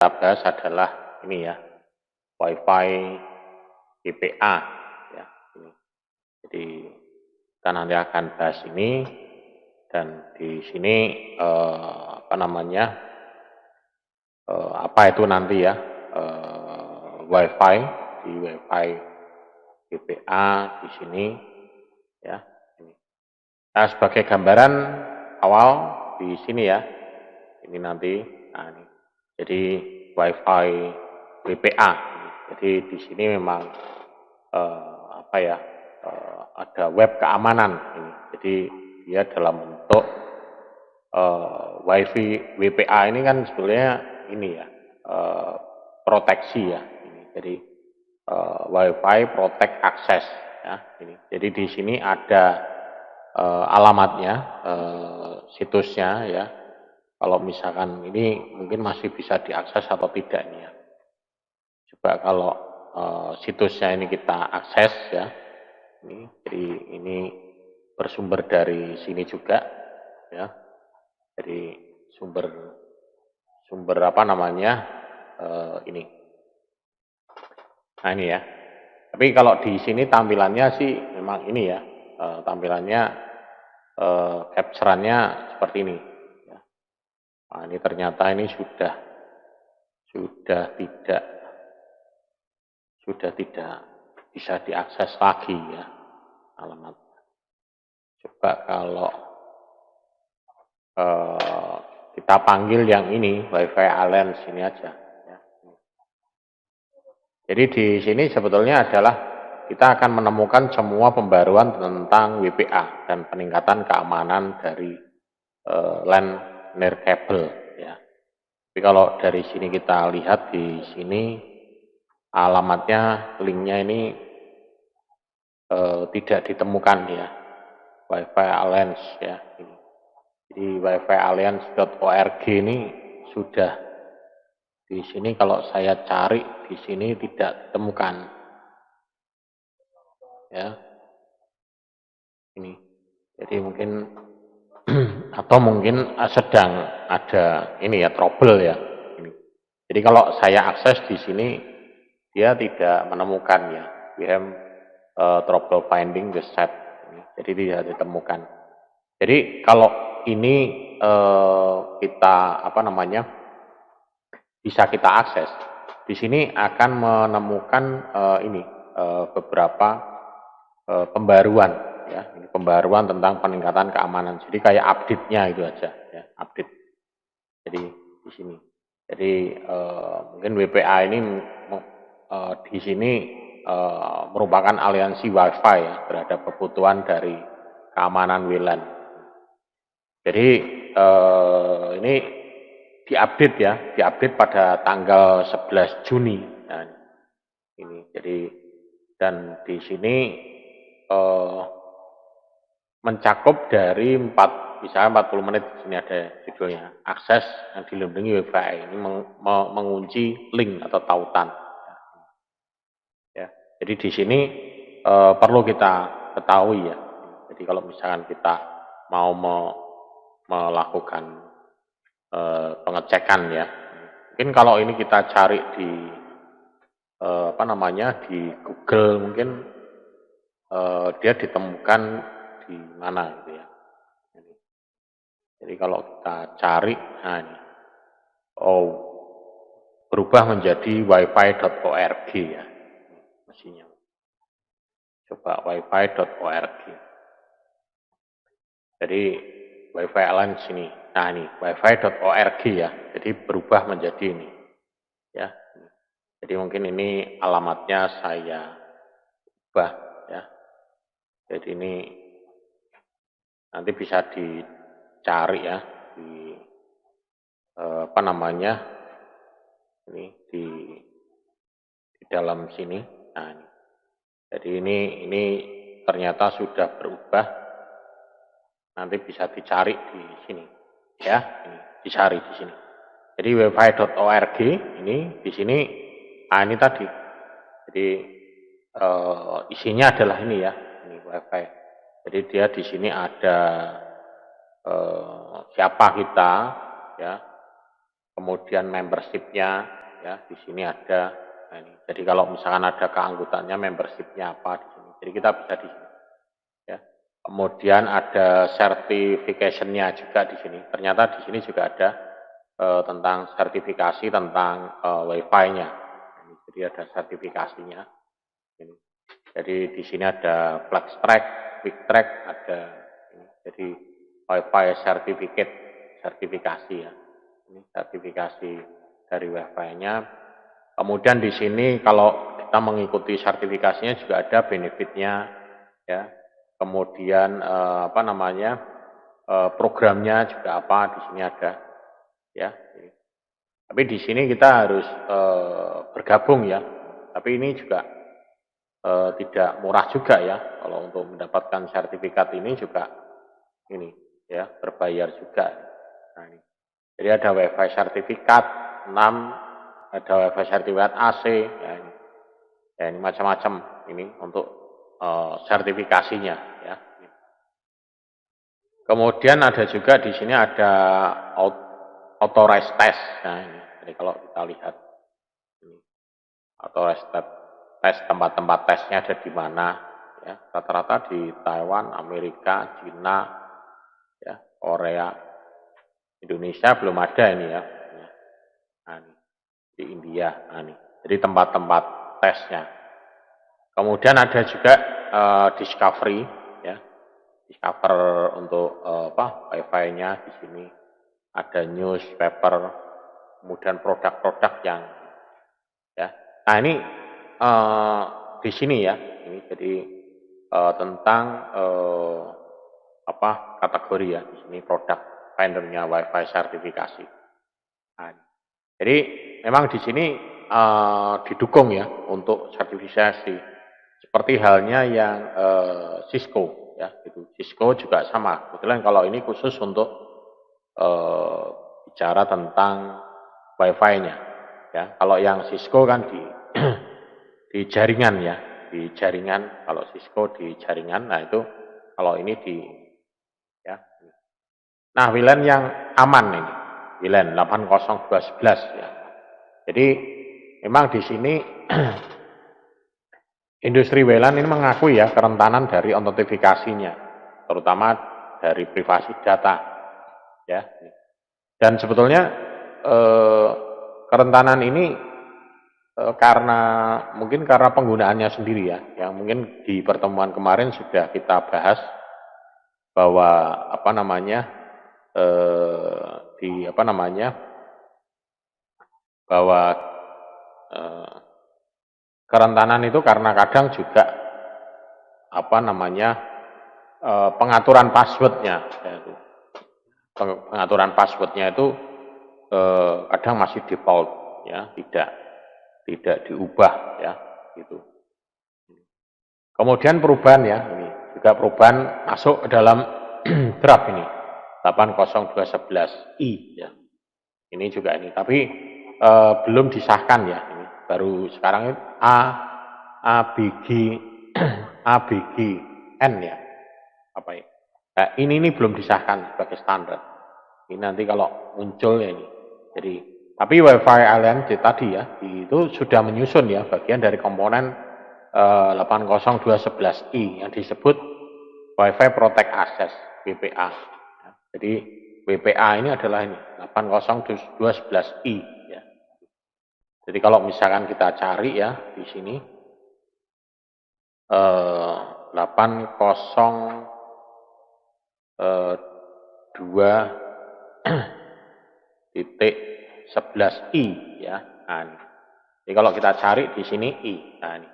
kita bahas adalah ini ya, WiFi GPA ya. Ini. Jadi kita nanti akan bahas ini dan di sini apa itu nanti ya WiFi di WiFi GPA di sini ya. Ini. Nah, sebagai gambaran awal di sini ya, ini nanti, nah ini. Jadi WiFi WPA. Jadi di sini memang ada web keamanan ini. Jadi dia dalam bentuk WiFi WPA ini kan sebenarnya ini ya proteksi ya. Ini. Jadi WiFi Protect Access ya. Ini. Jadi di sini ada alamatnya, situsnya ya. Kalau misalkan ini mungkin masih bisa diakses atau tidak ini ya. Coba kalau situsnya ini kita akses ya. Jadi ini bersumber dari sini juga ya. Jadi sumber apa namanya ini. Nah ini ya. Tapi kalau di sini tampilannya sih memang ini ya. Tampilannya capture-annya seperti ini. Ya. Nah, ini ternyata ini sudah tidak bisa diakses lagi ya alamat. Coba kalau kita panggil yang ini WiFi Alliance ini aja. Ya. Jadi di sini sebetulnya adalah kita akan menemukan semua pembaruan tentang WPA dan peningkatan keamanan dari LAN nirkabel ya. Tapi kalau dari sini kita lihat di sini alamatnya, linknya ini tidak ditemukan ya, WiFi Alliance ya. Jadi WiFi Alliance.org ini sudah di sini kalau saya cari di sini tidak temukan ya. Ini. Jadi mungkin atau mungkin sedang ada ini ya trouble ya. Ini. Jadi kalau saya akses di sini dia tidak menemukan ya. We have trouble finding the set. Jadi tidak ditemukan. Jadi kalau ini kita bisa kita akses, di sini akan menemukan beberapa pembaruan ya, ini pembaruan tentang peningkatan keamanan. Jadi kayak update-nya itu aja ya, update. Jadi di sini. Jadi mungkin WPA ini di sini merupakan aliansi WiFi ya terhadap kebutuhan dari keamanan WLAN. Jadi ini diupdate ya, diupdate pada tanggal 11 Juni. Nah, ini jadi dan di sini mencakup dari misalnya 40 menit di sini ada judulnya akses yang dilindungi WiFi ini mengunci link atau tautan. Ya, jadi di sini perlu kita ketahui ya. Jadi kalau misalkan kita mau melakukan pengecekan ya, mungkin kalau ini kita cari di di Google mungkin dia ditemukan di mana gitu ya. Jadi kalau kita cari, nah ini, berubah menjadi wifi.org ya, mestinya. Coba wifi.org. Jadi WiFi Alliance ini, nah ini wifi.org ya. Jadi berubah menjadi ini, ya. Jadi mungkin ini alamatnya saya ubah ya. Jadi ini nanti bisa dicari ya di ini di dalam sini. Nah, ini. Jadi ini ternyata sudah berubah. Nanti bisa dicari di sini, ya. Ini dicari di sini. Jadi wifi.org ini di sini, ini tadi. Jadi isinya adalah ini ya, ini wifi. Jadi dia di sini ada siapa kita, ya. kemudian membership-nya ya di sini ada. Nah, ini. Jadi kalau misalkan ada keanggotaannya, membership-nya apa di sini. Jadi kita bisa di sini ya. Kemudian ada certification-nya juga di sini. Ternyata di sini juga ada tentang sertifikasi tentang Wi-Fi-nya. Jadi ada sertifikasinya. Ini. Jadi di sini ada Flex Track, Quick Track, ada ini. Jadi Wi-Fi certificate, sertifikasi ya. Ini sertifikasi dari Wi-Fi-nya. Kemudian di sini kalau kita mengikuti sertifikasinya juga ada benefitnya ya. Kemudian apa namanya programnya juga apa di sini ada ya. Tapi di sini kita harus bergabung ya. Tapi ini juga tidak murah juga ya. Kalau untuk mendapatkan sertifikat ini juga ini ya berbayar juga. Nah, ini. Jadi ada Wi-Fi sertifikat 6, ada Wi-Fi sertifikat AC, ya ini macam-macam ini untuk sertifikasinya ya. Kemudian ada juga di sini ada authorized test. Nah, ini. Jadi kalau kita lihat ini authorized tes tempat-tempat tesnya ada di mana ya. Rata-rata di Taiwan, Amerika, Cina, ya, Korea, Indonesia belum ada ini ya. Nah, ini. Di India, nah, ini. Jadi tempat-tempat tesnya. Kemudian ada juga discovery ya. Discover untuk Wi-Fi-nya di sini. Ada newspaper, kemudian produk-produk yang ya. Nah, ini di sini ya. Ini jadi tentang kategori ya. Di sini produk vendornya Wi-Fi sertifikasi. Nah, jadi memang di sini didukung ya untuk sertifikasi. Seperti halnya yang Cisco ya, gitu. Cisco juga sama. Kebetulan kalau ini khusus untuk bicara tentang Wi-Fi-nya. Ya, kalau yang Cisco kan di di jaringan ya, di jaringan. Kalau Cisco di jaringan, nah itu kalau ini di ya. Nah, WLAN yang aman ini, WLAN 80211 ya. Jadi memang di sini industri WLAN ini mengakui ya kerentanan dari autentifikasinya, terutama dari privasi data ya. Dan sebetulnya kerentanan ini karena penggunaannya sendiri ya, yang mungkin di pertemuan kemarin sudah kita bahas bahwa bahwa kerentanan itu karena kadang juga pengaturan passwordnya ya, pengaturan passwordnya itu kadang masih default ya, tidak diubah ya gitu. Kemudian perubahan ya, ini juga perubahan masuk ke dalam draft ini 80211i ya. Ini juga ini, tapi belum disahkan ya, ini baru sekarang ini ABG ABGN ya. Apa ya? Nah, ini belum disahkan sebagai standar. Ini nanti kalau muncul ya ini. Jadi, tapi Wi-Fi Alliance tadi ya, itu sudah menyusun ya bagian dari komponen 80211i yang disebut Wi-Fi Protect Access WPA. Ya, jadi WPA ini adalah ini 80211i ya. Jadi kalau misalkan kita cari ya di sini 802.11i ya. Nah, ini. Jadi kalau kita cari di sini i. Nah, ini.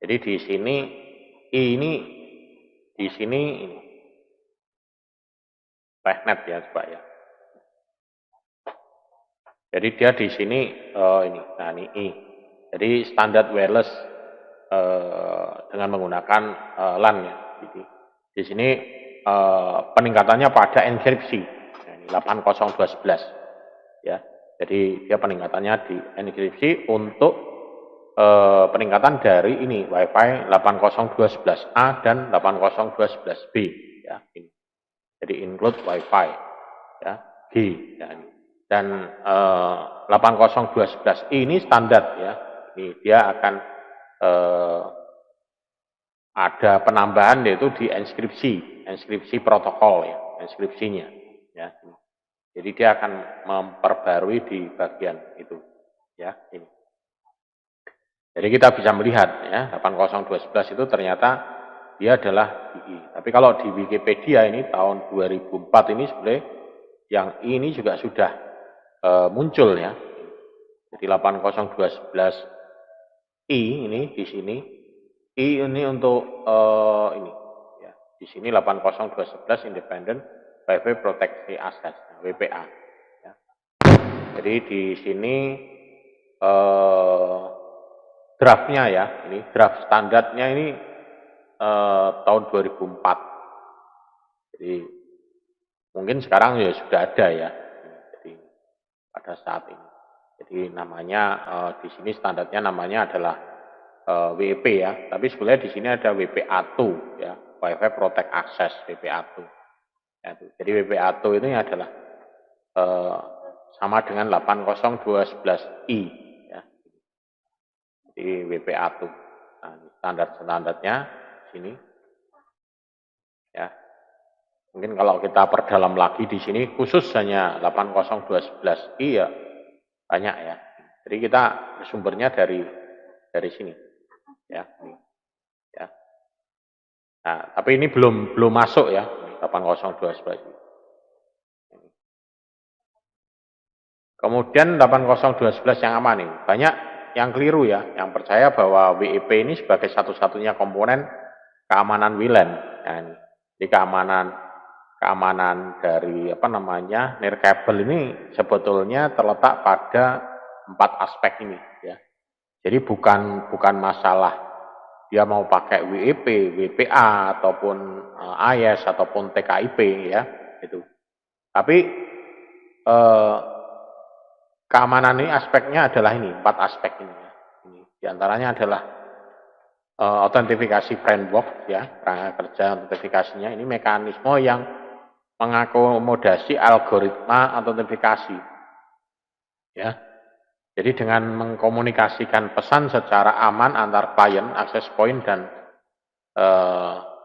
Jadi di sini i ini di sini ini. Tehnet ya coba ya. Jadi dia di sini ini. Nah, ini i. Jadi standar wireless dengan menggunakan LAN ya. Jadi di sini peningkatannya pada enkripsi. Nah, ini 80211 ya. Jadi dia peningkatannya di enkripsi untuk peningkatan dari ini Wi-Fi 80211A dan 80211B ya. Ini. Jadi include Wi-Fi ya G ya. Ini. Dan 80211i ini standar ya. Ini dia akan ada penambahan yaitu di inskripsi protokol ya, inskripsinya ya. Jadi dia akan memperbarui di bagian itu ya ini. Jadi kita bisa melihat ya 80211 itu ternyata dia adalah II. Tapi kalau di Wikipedia ini tahun 2004 ini sebenarnya yang I ini juga sudah muncul ya. Jadi 80211I ini di sini I ini untuk ini ya. Di sini 80211 Independent Wi-Fi Proteksi Access WPA ya. Jadi di sini draftnya ya, ini draft standarnya ini tahun 2004. Jadi mungkin sekarang ya sudah ada ya. Jadi pada saat ini. Jadi namanya di sini standarnya namanya adalah WEP ya. Tapi sebenarnya di sini ada WPA2 ya, Wi-Fi Protect Access WPA2. Ya, jadi WPA2 ini adalah sama dengan 80211i ya. Jadi WPA2. Nah, standar-standarnya sini ya. Mungkin kalau kita perdalam lagi di sini khusus hanya 80211i ya banyak ya. Jadi kita sumbernya dari sini ya. Ya. Nah, tapi ini belum masuk ya 80211. Kemudian 80211 yang aman ini banyak yang keliru ya, yang percaya bahwa WEP ini sebagai satu-satunya komponen keamanan WLAN. Nah, di keamanan dari nirkabel ini sebetulnya terletak pada 4 aspek ini ya. Jadi bukan masalah dia mau pakai WEP, WPA ataupun AES ataupun TKIP ya itu. Tapi keamanan ini aspeknya adalah ini 4 aspek ini ya. Ini diantaranya adalah autentifikasi framework ya, kerangka kerja autentifikasinya ini mekanisme yang mengakomodasi algoritma autentifikasi ya. Jadi dengan mengkomunikasikan pesan secara aman antar klien, access point dan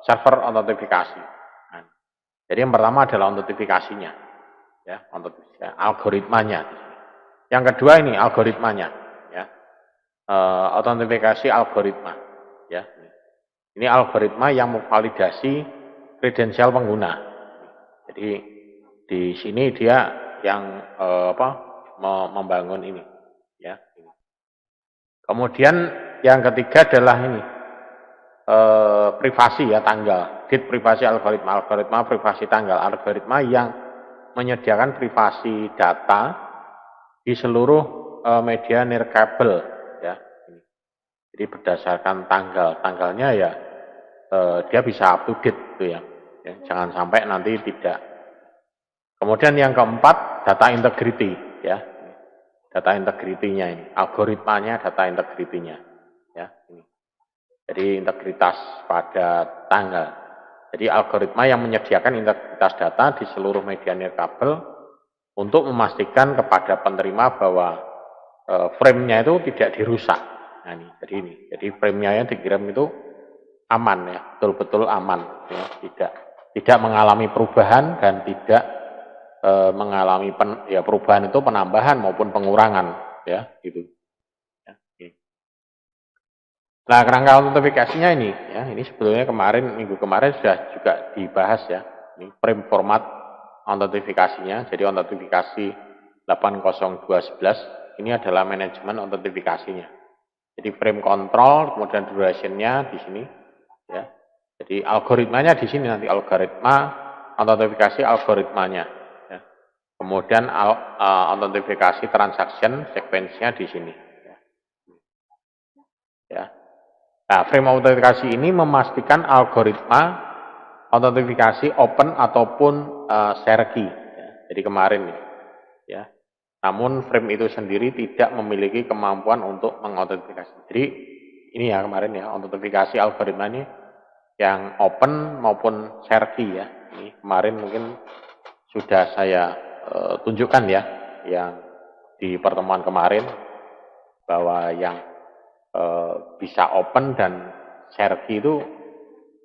server autentifikasi. Nah, jadi yang pertama adalah autentifikasinya ya, algoritmanya. Yang kedua ini algoritmanya ya. Autentifikasi algoritma ya. Ini algoritma yang memvalidasi kredensial pengguna. Jadi di sini dia yang membangun ini ya. Kemudian yang ketiga adalah ini privasi ya, tanggal. Gate privasi algoritma privasi tanggal, algoritma yang menyediakan privasi data di seluruh media nirkabel ya. Jadi berdasarkan tanggalnya ya dia bisa up to date gitu ya. Jangan sampai nanti tidak. Kemudian yang keempat data integrity ya. Data integrity-nya ini, algoritmanya data integrity-nya ya ini. Jadi integritas pada tanggal. Jadi algoritma yang menyediakan integritas data di seluruh media nirkabel untuk memastikan kepada penerima bahwa frame-nya itu tidak dirusak. Nah ini, jadi frame-nya yang dikirim itu aman ya, betul-betul aman ya, tidak mengalami perubahan dan tidak mengalami perubahan itu penambahan maupun pengurangan ya gitu. Ya, okay. Nah kerangka autentifikasinya ini ya, ini sebetulnya minggu kemarin sudah juga dibahas ya. Ini frame format autentifikasinya. Jadi autentifikasi 80211 ini adalah manajemen autentifikasinya. Jadi frame control, kemudian duration-nya di sini ya. Jadi algoritmanya di sini nanti algoritma autentifikasi algoritmanya. Ya. Kemudian autentifikasi transaction sequence-nya di sini. Ya. Nah, frame autentifikasi ini memastikan algoritma autentifikasi open ataupun share key. Ya. Jadi kemarin ya. Namun frame itu sendiri tidak memiliki kemampuan untuk mengautentikasi. Jadi ini ya kemarin ya, autentifikasi algoritma ini yang open maupun share key ya. Ini kemarin mungkin sudah saya tunjukkan ya. yang di pertemuan kemarin bahwa yang bisa open dan share key itu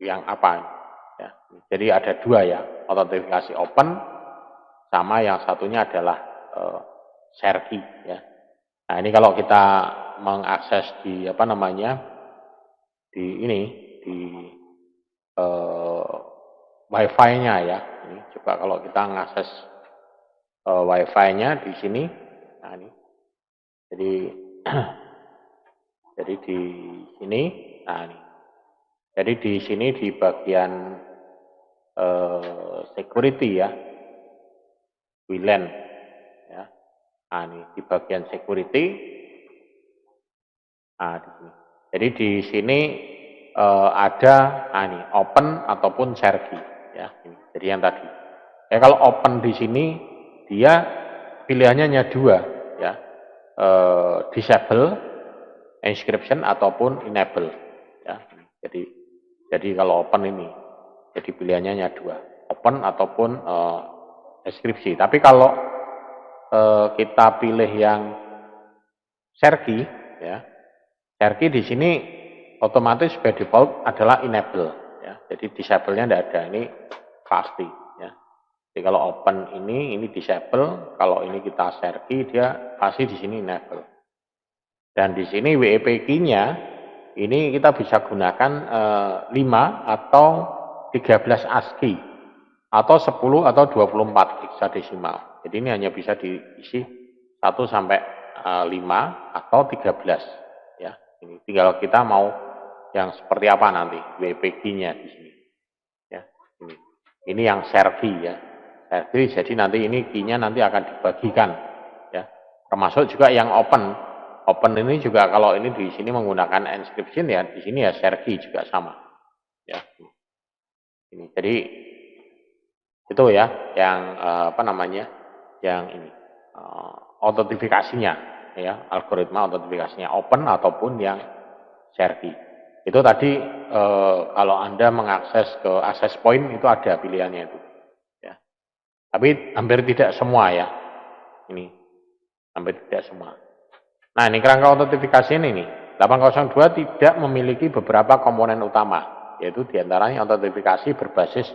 yang apa ya. Jadi ada dua ya, autentifikasi open sama yang satunya adalah share key ya. Nah, ini kalau kita mengakses di apa namanya di ini di wifi-nya ya. Ini coba kalau kita mengakses wifi-nya di sini. Nah, ini. Jadi jadi di sini. Nah, ini. Jadi di sini di bagian security ya. WLAN ya. Nah, ini di bagian security. Nah, di sini. Jadi di sini ada ini open ataupun share key ya. Ini. Jadi yang tadi. Ya kalau open di sini dia pilihannya hanya dua ya. Disable encryption ataupun enable ya. Jadi kalau open ini jadi pilihannya hanya dua, open ataupun deskripsi. Tapi kalau kita pilih yang share key ya, share key di sini otomatis by default adalah enable ya. Jadi disable-nya tidak ada, ini pasti ya. Jadi kalau open ini disable, kalau ini kita share key dia pasti di sini enable. Dan di sini WEP key-nya ini kita bisa gunakan 5 atau 13 ASCII atau 10 atau 24 hexadesimal. Jadi ini hanya bisa diisi 1 sampai 5 atau 13 ya. Ini tinggal kita mau yang seperti apa nanti WEP key-nya di sini. Ya, ini. Ini yang share key ya. Share key, jadi nanti ini key-nya nanti akan dibagikan ya. Termasuk juga yang open. Open ini juga kalau ini di sini menggunakan encryption ya, di sini ya share key juga sama. Ya. Ini. Jadi itu ya yang apa namanya? Yang ini autentifikasinya ya, algoritma autentifikasinya open ataupun yang share key. Itu tadi kalau Anda mengakses ke access point itu ada pilihannya itu. Ya. Tapi hampir tidak semua ya. Ini hampir tidak semua. Nah, ini kerangka autentifikasi ini nih. 802 tidak memiliki beberapa komponen utama, yaitu diantaranya autentifikasi berbasis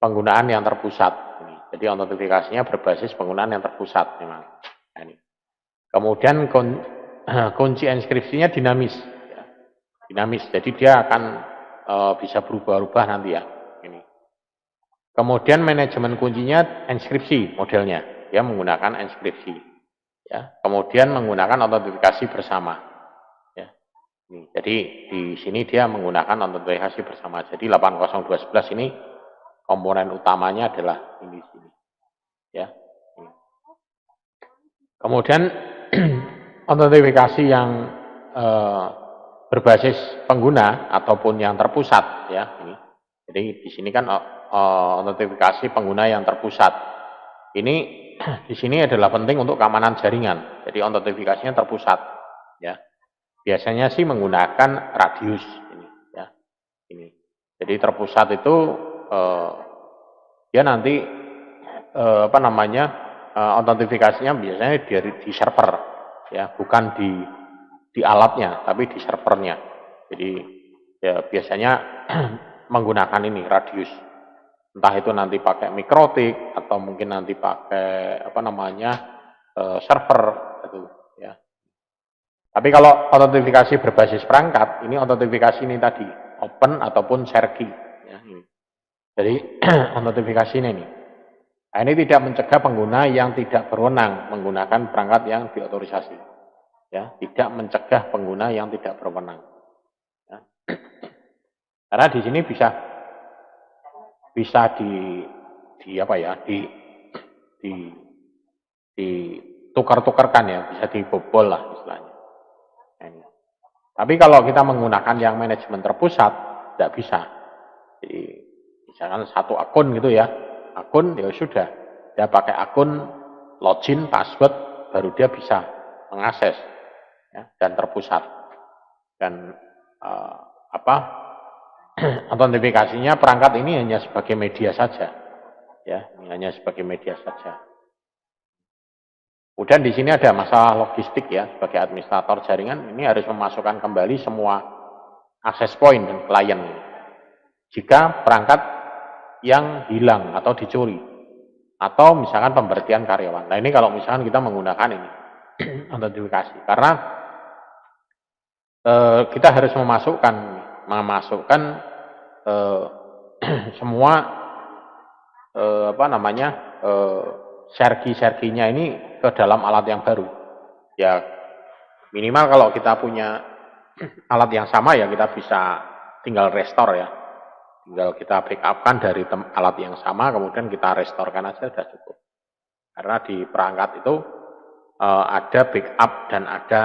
penggunaan yang terpusat. Ini. Jadi autentifikasinya berbasis penggunaan yang terpusat memang. Nah, ini. Kemudian kunci inskripsinya dinamis. Ya. Dinamis, jadi dia akan bisa berubah-ubah nanti ya. Ini. Kemudian manajemen kuncinya inskripsi modelnya, dia menggunakan inskripsi. Ya, kemudian menggunakan autentifikasi bersama. Ya, ini, jadi di sini dia menggunakan autentifikasi bersama. Jadi 80211 ini komponen utamanya adalah ini sini. Ya. Ini. Kemudian autentifikasi yang berbasis pengguna ataupun yang terpusat ya ini. Jadi di sini kan autentifikasi pengguna yang terpusat. Ini di sini adalah penting untuk keamanan jaringan. Jadi autentifikasinya terpusat, ya. Biasanya sih menggunakan radius ini, ya. Ini. Jadi terpusat itu dia nanti apa namanya autentifikasinya biasanya di server, ya, bukan di alatnya, tapi di servernya. Jadi ya biasanya menggunakan ini radius. Entah itu nanti pakai mikrotik atau mungkin nanti pakai apa namanya server itu ya. Tapi kalau autentifikasi berbasis perangkat, ini autentifikasi ini tadi open ataupun share key ya, ini. Jadi autentifikasi ini nih. Nah, ini tidak mencegah pengguna yang tidak berwenang menggunakan perangkat yang diotorisasi. Ya, tidak mencegah pengguna yang tidak berwenang. Ya. Karena di sini bisa di apa ya di tukar-tukarkan ya, bisa dibobol lah istilahnya. Ini. Tapi kalau kita menggunakan yang manajemen terpusat tidak bisa. Jadi misalkan satu akun gitu ya, akun ya sudah dia pakai akun login password baru dia bisa mengakses ya, dan terpusat dan apa autentifikasinya perangkat ini hanya sebagai media saja, ya, ini hanya sebagai media saja. Kemudian di sini ada masalah logistik ya, sebagai administrator jaringan ini harus memasukkan kembali semua akses point dan klien. Jika perangkat yang hilang atau dicuri, atau misalkan pemberhentian karyawan. Nah ini kalau misalkan kita menggunakan ini autentifikasi, karena kita harus memasukkan semua sergi-serginya ini ke dalam alat yang baru. Ya minimal kalau kita punya alat yang sama ya kita bisa tinggal restore ya. Tinggal kita backupkan dari alat yang sama, kemudian kita restorekan aja sudah cukup. Karena di perangkat itu ada backup dan ada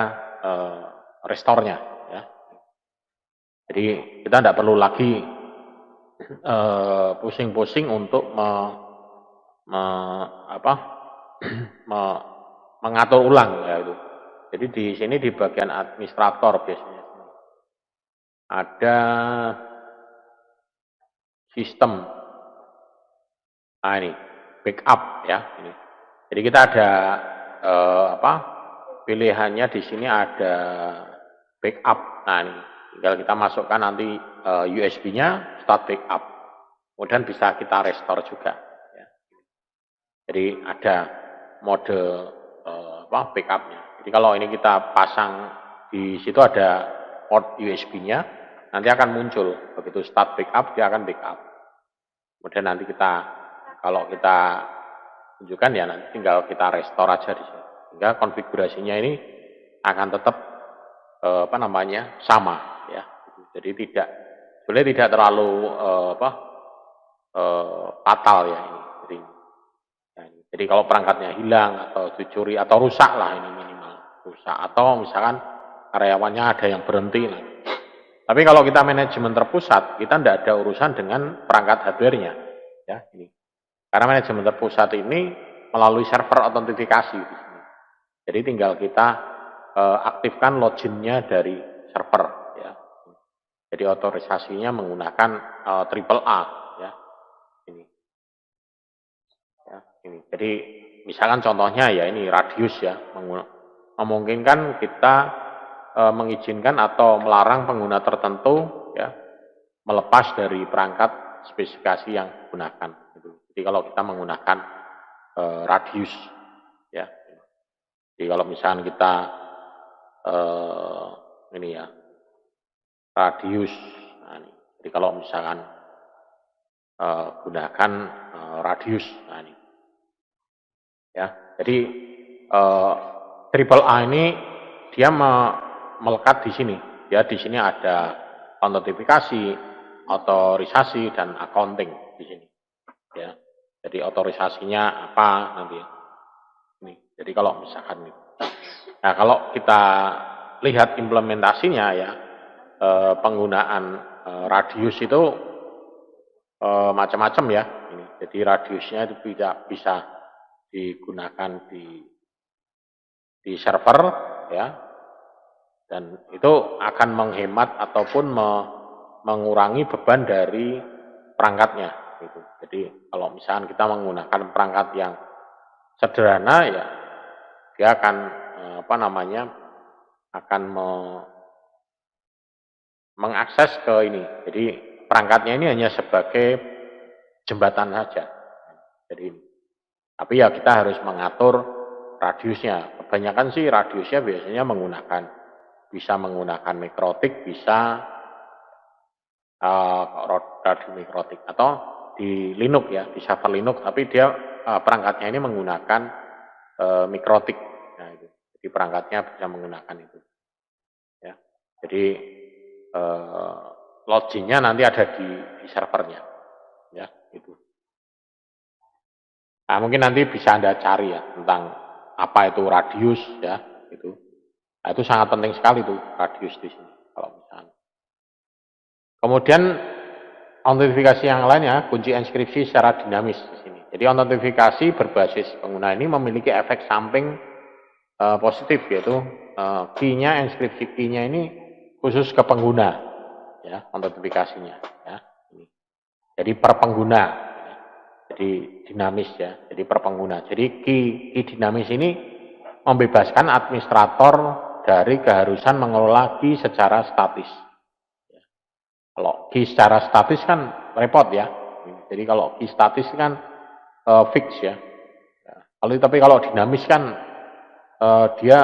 restore-nya. Ya. Jadi kita tidak perlu lagi pusing-pusing untuk mengatur ulang ya itu. Jadi di sini di bagian administrator biasanya ada sistem. Nah ini backup ya ini. Jadi kita ada pilihannya di sini ada backup. Nah ini tinggal kita masukkan nanti USB-nya start backup. Kemudian bisa kita restore juga. Ya. Jadi ada mode backupnya. Jadi kalau ini kita pasang di situ ada port USB-nya, nanti akan muncul begitu start backup dia akan backup. Kemudian nanti kalau kita tunjukkan ya nanti tinggal kita restore aja di sini. Sehingga konfigurasinya ini akan tetap sama ya. Jadi sebenarnya tidak terlalu fatal ya ini. Jadi kalau perangkatnya hilang atau dicuri atau rusak lah ini minimal rusak atau misalkan karyawannya ada yang berhenti. Nah. Tapi kalau kita manajemen terpusat kita tidak ada urusan dengan perangkat hardware-nya ya ini. Karena manajemen terpusat ini melalui server autentifikasi di sini. Jadi tinggal kita aktifkan login-nya dari server ya. Jadi otorisasinya menggunakan AAA ya. Ini. Ya, ini. Jadi misalkan contohnya ya ini radius ya memungkinkan kita mengizinkan atau melarang pengguna tertentu ya melepas dari perangkat spesifikasi yang digunakan. Jadi kalau kita menggunakan radius ya. Jadi kalau misalkan kita ini ya radius. Nah, ini. Jadi kalau misalkan gunakan radius. Nah, ini. Ya, jadi triple A ini dia melekat di sini. Ya, di sini ada autentifikasi, otorisasi dan accounting di sini. Ya. Jadi otorisasinya apa nanti? Ini. Jadi kalau misalkan ini. Nah, kalau kita lihat implementasinya ya penggunaan radius itu macam-macam ya. Ini. Jadi radiusnya itu bisa digunakan di server ya. Dan itu akan menghemat ataupun mengurangi beban dari perangkatnya gitu. Jadi kalau misalkan kita menggunakan perangkat yang sederhana ya dia akan akan mengakses ke ini. Jadi perangkatnya ini hanya sebagai jembatan saja. Jadi tapi ya kita harus mengatur radiusnya. Kebanyakan sih radiusnya biasanya bisa menggunakan mikrotik, bisa radio mikrotik atau di Linux ya, di server Linux, tapi dia perangkatnya ini menggunakan mikrotik. Nah, itu. Jadi perangkatnya bisa menggunakan itu. Ya. Jadi login-nya nanti ada di servernya. Ya, itu. Nah, mungkin nanti bisa Anda cari ya tentang apa itu radius ya, itu. Nah, itu sangat penting sekali tuh radius di sini kalau misalnya. Kemudian autentifikasi yang lainnya kunci inskripsi secara dinamis di sini. Jadi autentifikasi berbasis pengguna ini memiliki efek samping positif yaitu key-nya inskripsi key-nya ini khusus ke pengguna ya autentifikasinya ya. Ini. Jadi per pengguna. Jadi dinamis ya. Jadi per pengguna. Jadi key dinamis ini membebaskan administrator dari keharusan mengelola key secara statis. Kalau key secara statis kan repot ya. Jadi kalau key statis kan fix ya. Tapi kalau dinamis kan dia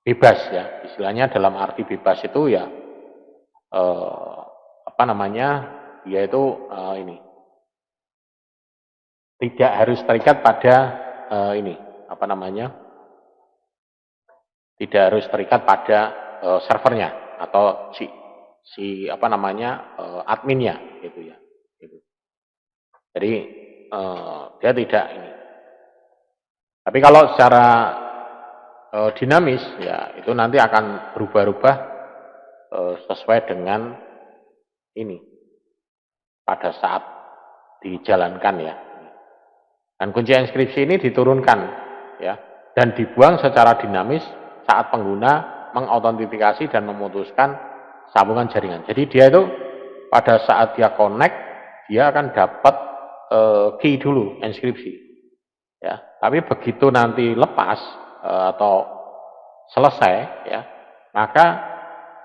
bebas ya. Istilahnya dalam arti bebas itu ya apa namanya? Dia itu ini tidak harus terikat pada ini apa namanya? Tidak harus terikat pada servernya atau si apa namanya adminnya gitu ya. Gitu. Jadi dia tidak ini. Tapi kalau secara dinamis ya itu nanti akan berubah-ubah sesuai dengan ini pada saat dijalankan ya. Dan kunci inskripsi ini diturunkan ya dan dibuang secara dinamis saat pengguna mengautentikasi dan memutuskan sambungan jaringan. Jadi dia itu pada saat dia connect dia akan dapat key dulu inskripsi ya. Tapi begitu nanti lepas atau selesai ya, maka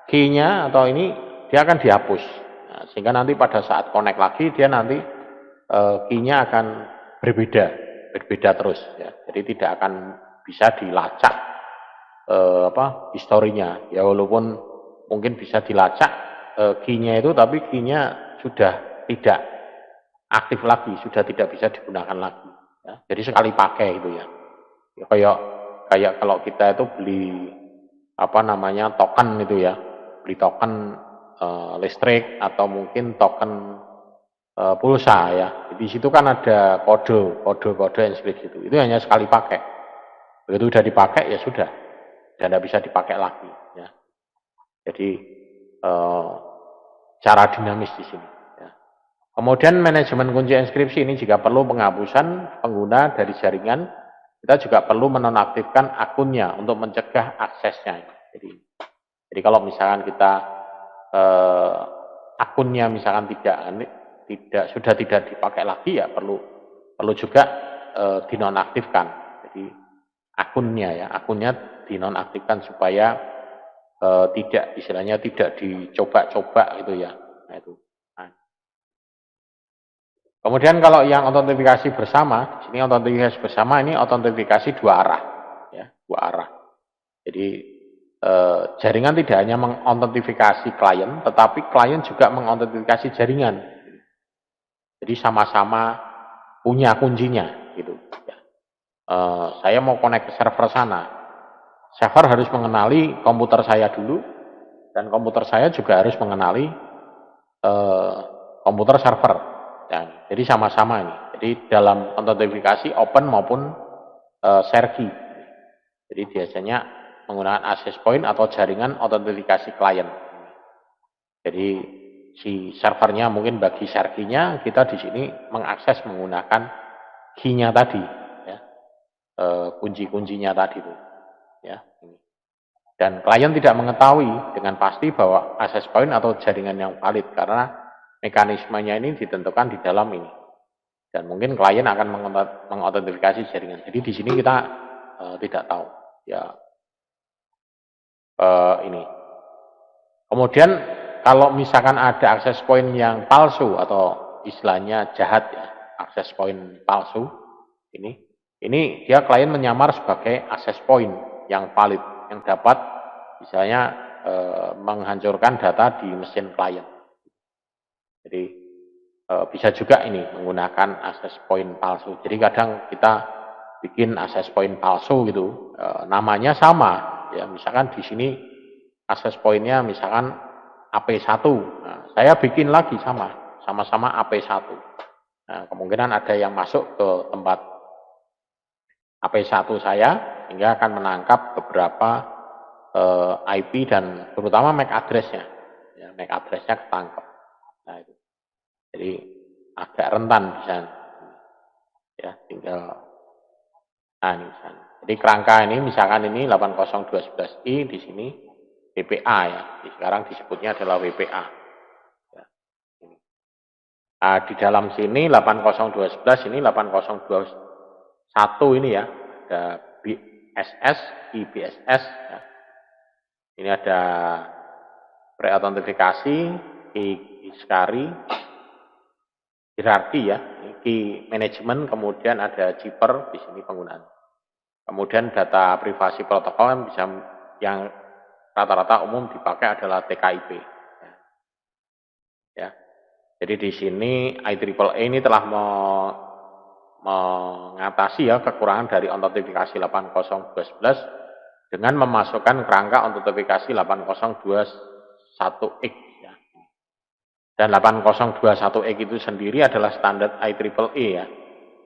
key-nya atau ini dia akan dihapus. Nah, sehingga nanti pada saat connect lagi dia nanti key-nya akan berbeda terus ya. Jadi tidak akan bisa dilacak historinya ya, walaupun mungkin bisa dilacak key-nya itu, tapi key-nya sudah tidak aktif lagi, sudah tidak bisa digunakan lagi ya. Jadi sekali pakai itu ya. Kayak kalau kita itu beli apa namanya token itu ya, beli token listrik atau mungkin token pulsa ya. Di situ kan ada kode inskripsi itu hanya sekali pakai. Begitu sudah dipakai ya sudah, dan tidak bisa dipakai lagi ya. Jadi cara dinamis di sini ya. Kemudian manajemen kunci inskripsi ini jika perlu penghapusan pengguna dari jaringan, kita juga perlu menonaktifkan akunnya untuk mencegah aksesnya. Jadi kalau misalkan kita akunnya misalkan sudah tidak dipakai lagi ya perlu juga dinonaktifkan. Jadi akunnya dinonaktifkan supaya tidak istilahnya tidak dicoba-coba gitu ya. Nah, itu. Kemudian kalau yang autentifikasi bersama, di sini autentifikasi bersama ini autentifikasi dua arah ya, dua arah. Jadi jaringan tidak hanya mengautentifikasi klien, tetapi klien juga mengautentifikasi jaringan. Jadi sama-sama punya kuncinya gitu. Saya mau connect ke server sana, server harus mengenali komputer saya dulu, dan komputer saya juga harus mengenali komputer server. Ya, jadi sama-sama ini. Jadi dalam autentifikasi open maupun share key. Jadi biasanya menggunakan access point atau jaringan autentifikasi klien. Jadi si servernya mungkin bagi share key-nya, kita di sini mengakses menggunakan key-nya tadi, ya, kunci-kuncinya tadi itu, ya. Dan klien tidak mengetahui dengan pasti bahwa access point atau jaringan yang valid karena mekanismenya ini ditentukan di dalam ini. Dan mungkin klien akan mengautentifikasi jaringan. Jadi di sini kita tidak tahu, ya. Ini. Kemudian kalau misalkan ada access point yang palsu atau istilahnya jahat ya, access point palsu, ini dia klien menyamar sebagai access point yang valid, yang dapat misalnya menghancurkan data di mesin klien. Jadi bisa juga ini menggunakan access point palsu. Jadi kadang kita bikin access point palsu gitu, namanya sama, ya misalkan di sini access point-nya misalkan AP1. Nah, saya bikin lagi sama-sama AP1. Nah, kemungkinan ada yang masuk ke tempat AP1 saya sehingga akan menangkap beberapa IP dan terutama MAC address-nya. Ya, MAC address-nya ketangkep. Nah, itu. Jadi agak rentan bisa. Ya, tinggal ini misalnya. Jadi kerangka ini misalkan ini 80211i di sini WPA ya. Sekarang disebutnya adalah WPA. Ya, ini. Di dalam sini 80211 ini 8021 ini ya. ada BSS, IBSS. Ya. Ini ada pre-autentifikasi, KI-SCARI, hierarki ya, key management, kemudian ada Jipper di sini penggunaan. Kemudian data privasi protokol yang bisa yang rata-rata umum dipakai adalah TKIP. Ya. Jadi di sini IEEE ini telah mengatasi ya kekurangan dari autentifikasi 80211 dengan memasukkan kerangka autentifikasi 8021X. Ya. Dan 8021X itu sendiri adalah standar IEEE ya,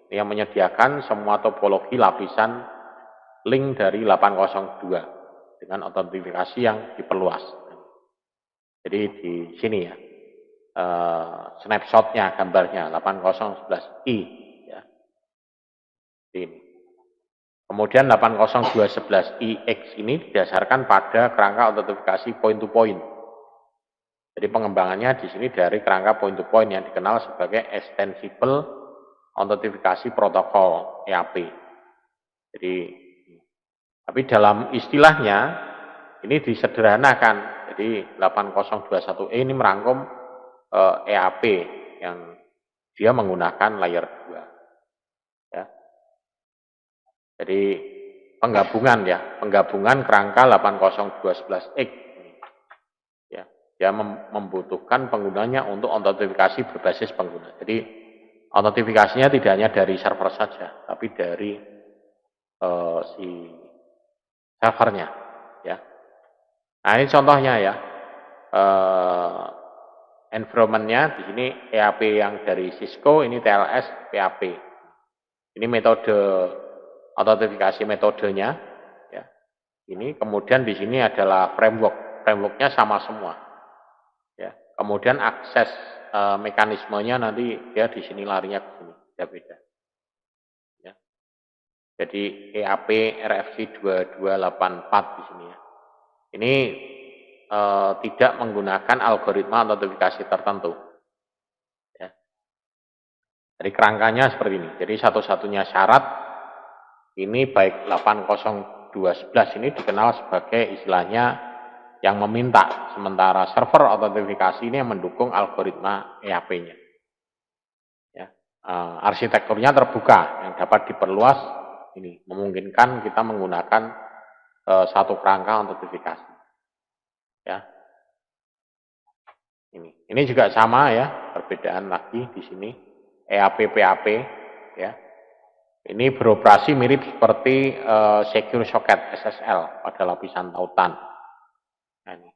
yang menyediakan semua topologi lapisan link dari 802 dengan autentifikasi yang diperluas. Jadi di sini ya, snapshotnya, gambarnya 8011i ya. Ini. Kemudian 80211ix ini didasarkan pada kerangka autentifikasi point to point. Jadi pengembangannya di sini dari kerangka point to point yang dikenal sebagai extensible autentifikasi protokol EAP. Jadi tapi dalam istilahnya ini disederhanakan. Jadi 8021E ini merangkum EAP yang dia menggunakan layer 2. Ya. Jadi penggabungan kerangka 80211X. Ya, dia membutuhkan penggunanya untuk autentifikasi berbasis pengguna. Jadi autentifikasinya tidak hanya dari server saja, tapi dari si servernya. Ya. Nah ini contohnya ya. Environment-nya di sini EAP yang dari Cisco, ini TLS PAP. Ini metode autentifikasi metodenya. Ya. Ini kemudian di sini adalah framework-nya sama semua. Ya. Kemudian akses mekanismenya nanti dia di sini larinya ke sini, beda-beda. Ya. Jadi EAP RFC 2284 di sini ya. Ini tidak menggunakan algoritma autentifikasi tertentu. Ya. Jadi kerangkanya seperti ini. Jadi satu-satunya syarat ini baik 80211 ini dikenal sebagai istilahnya yang meminta, sementara server autentifikasi ini yang mendukung algoritma EAP-nya. Ya. Arsitekturnya terbuka yang dapat diperluas, ini memungkinkan kita menggunakan satu kerangka autentifikasi. Ya. Ini juga sama ya, perbedaan lagi di sini EAP PAP ya. Ini beroperasi mirip seperti Secure Socket SSL pada lapisan tautan. Nah, ini.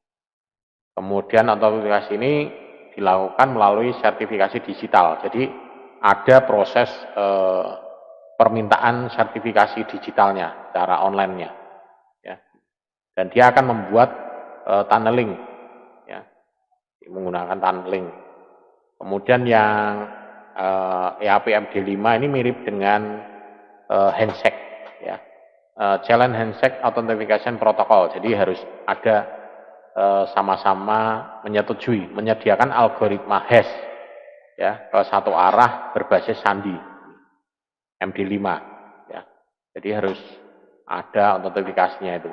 Kemudian autentifikasi ini dilakukan melalui sertifikasi digital. Jadi ada proses permintaan sertifikasi digitalnya secara online-nya. Ya. Dan dia akan membuat tunneling, ya, menggunakan tunneling. Kemudian yang EAP MD5 ini mirip dengan handshake, ya, challenge handshake authentication protocol. Jadi harus ada sama-sama menyediakan algoritma hash, ya, ke satu arah berbasis sandi MD5, ya. Jadi harus ada autentifikasinya itu.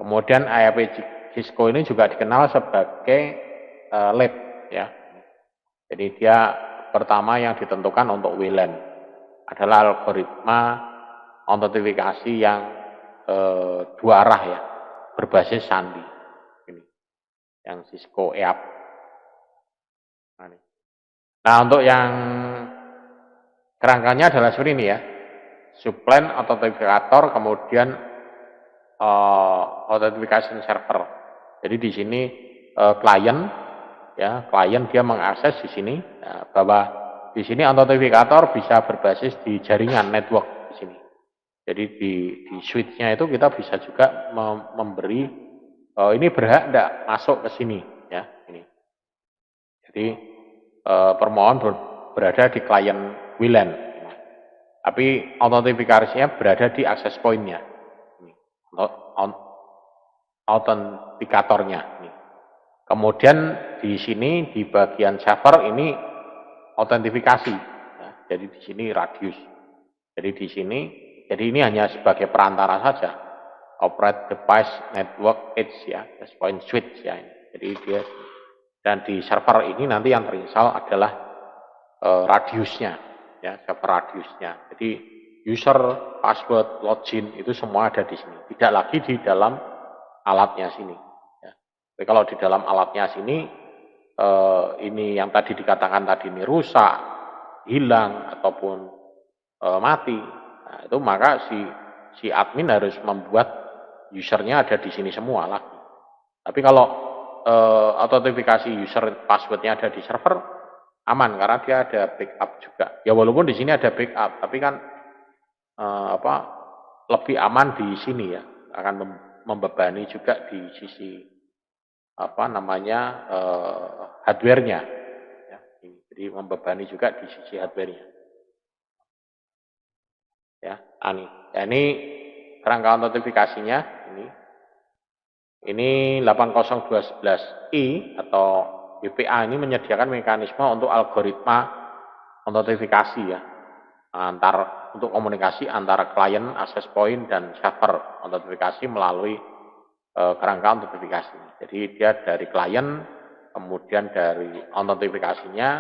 Kemudian EAP Cisco ini juga dikenal sebagai lab, ya. Jadi dia pertama yang ditentukan untuk WLAN adalah algoritma autentifikasi yang dua arah ya, berbasis sandi. Ini yang Cisco EAP. Nah, untuk yang kerangkanya adalah seperti ini ya. Subline authentifikator, kemudian authentication server. Jadi di sini klien, ya, klien dia mengakses di sini ya, bahwa di sini authentifikator bisa berbasis di jaringan network di sini. Jadi di switch-nya itu kita bisa juga memberi ini berhak tidak masuk ke sini, ya, ini. Jadi permohonan berada di klien WLAN, tapi autentifikasinya berada di access point-nya, autentikatornya. Kemudian di sini di bagian server ini autentifikasi, ya, jadi di sini radius. Jadi di sini Jadi ini hanya sebagai perantara saja. Operate device network edge ya, point switch ya. Jadi dia dan di server ini nanti yang terinstall adalah radiusnya ya, server radiusnya. Jadi user, password, login itu semua ada di sini. Tidak lagi di dalam alatnya sini. Ya. Tapi kalau di dalam alatnya sini ini yang tadi dikatakan tadi ini rusak, hilang ataupun mati, nah, itu maka si admin harus membuat usernya ada di sini semua lagi. Tapi kalau autentifikasi user passwordnya ada di server, aman karena dia ada backup juga. Ya walaupun di sini ada backup, tapi kan lebih aman di sini ya, akan membebani juga di sisi hardware-nya. Ya, jadi membebani juga di sisi hardware-nya. Ya, ini kerangka autentifikasinya ini 80211i atau WPA ini menyediakan mekanisme untuk algoritma autentifikasi ya, untuk komunikasi antara klien, access point dan server autentifikasi melalui kerangka autentifikasi. Jadi dia dari klien, kemudian dari autentifikasinya,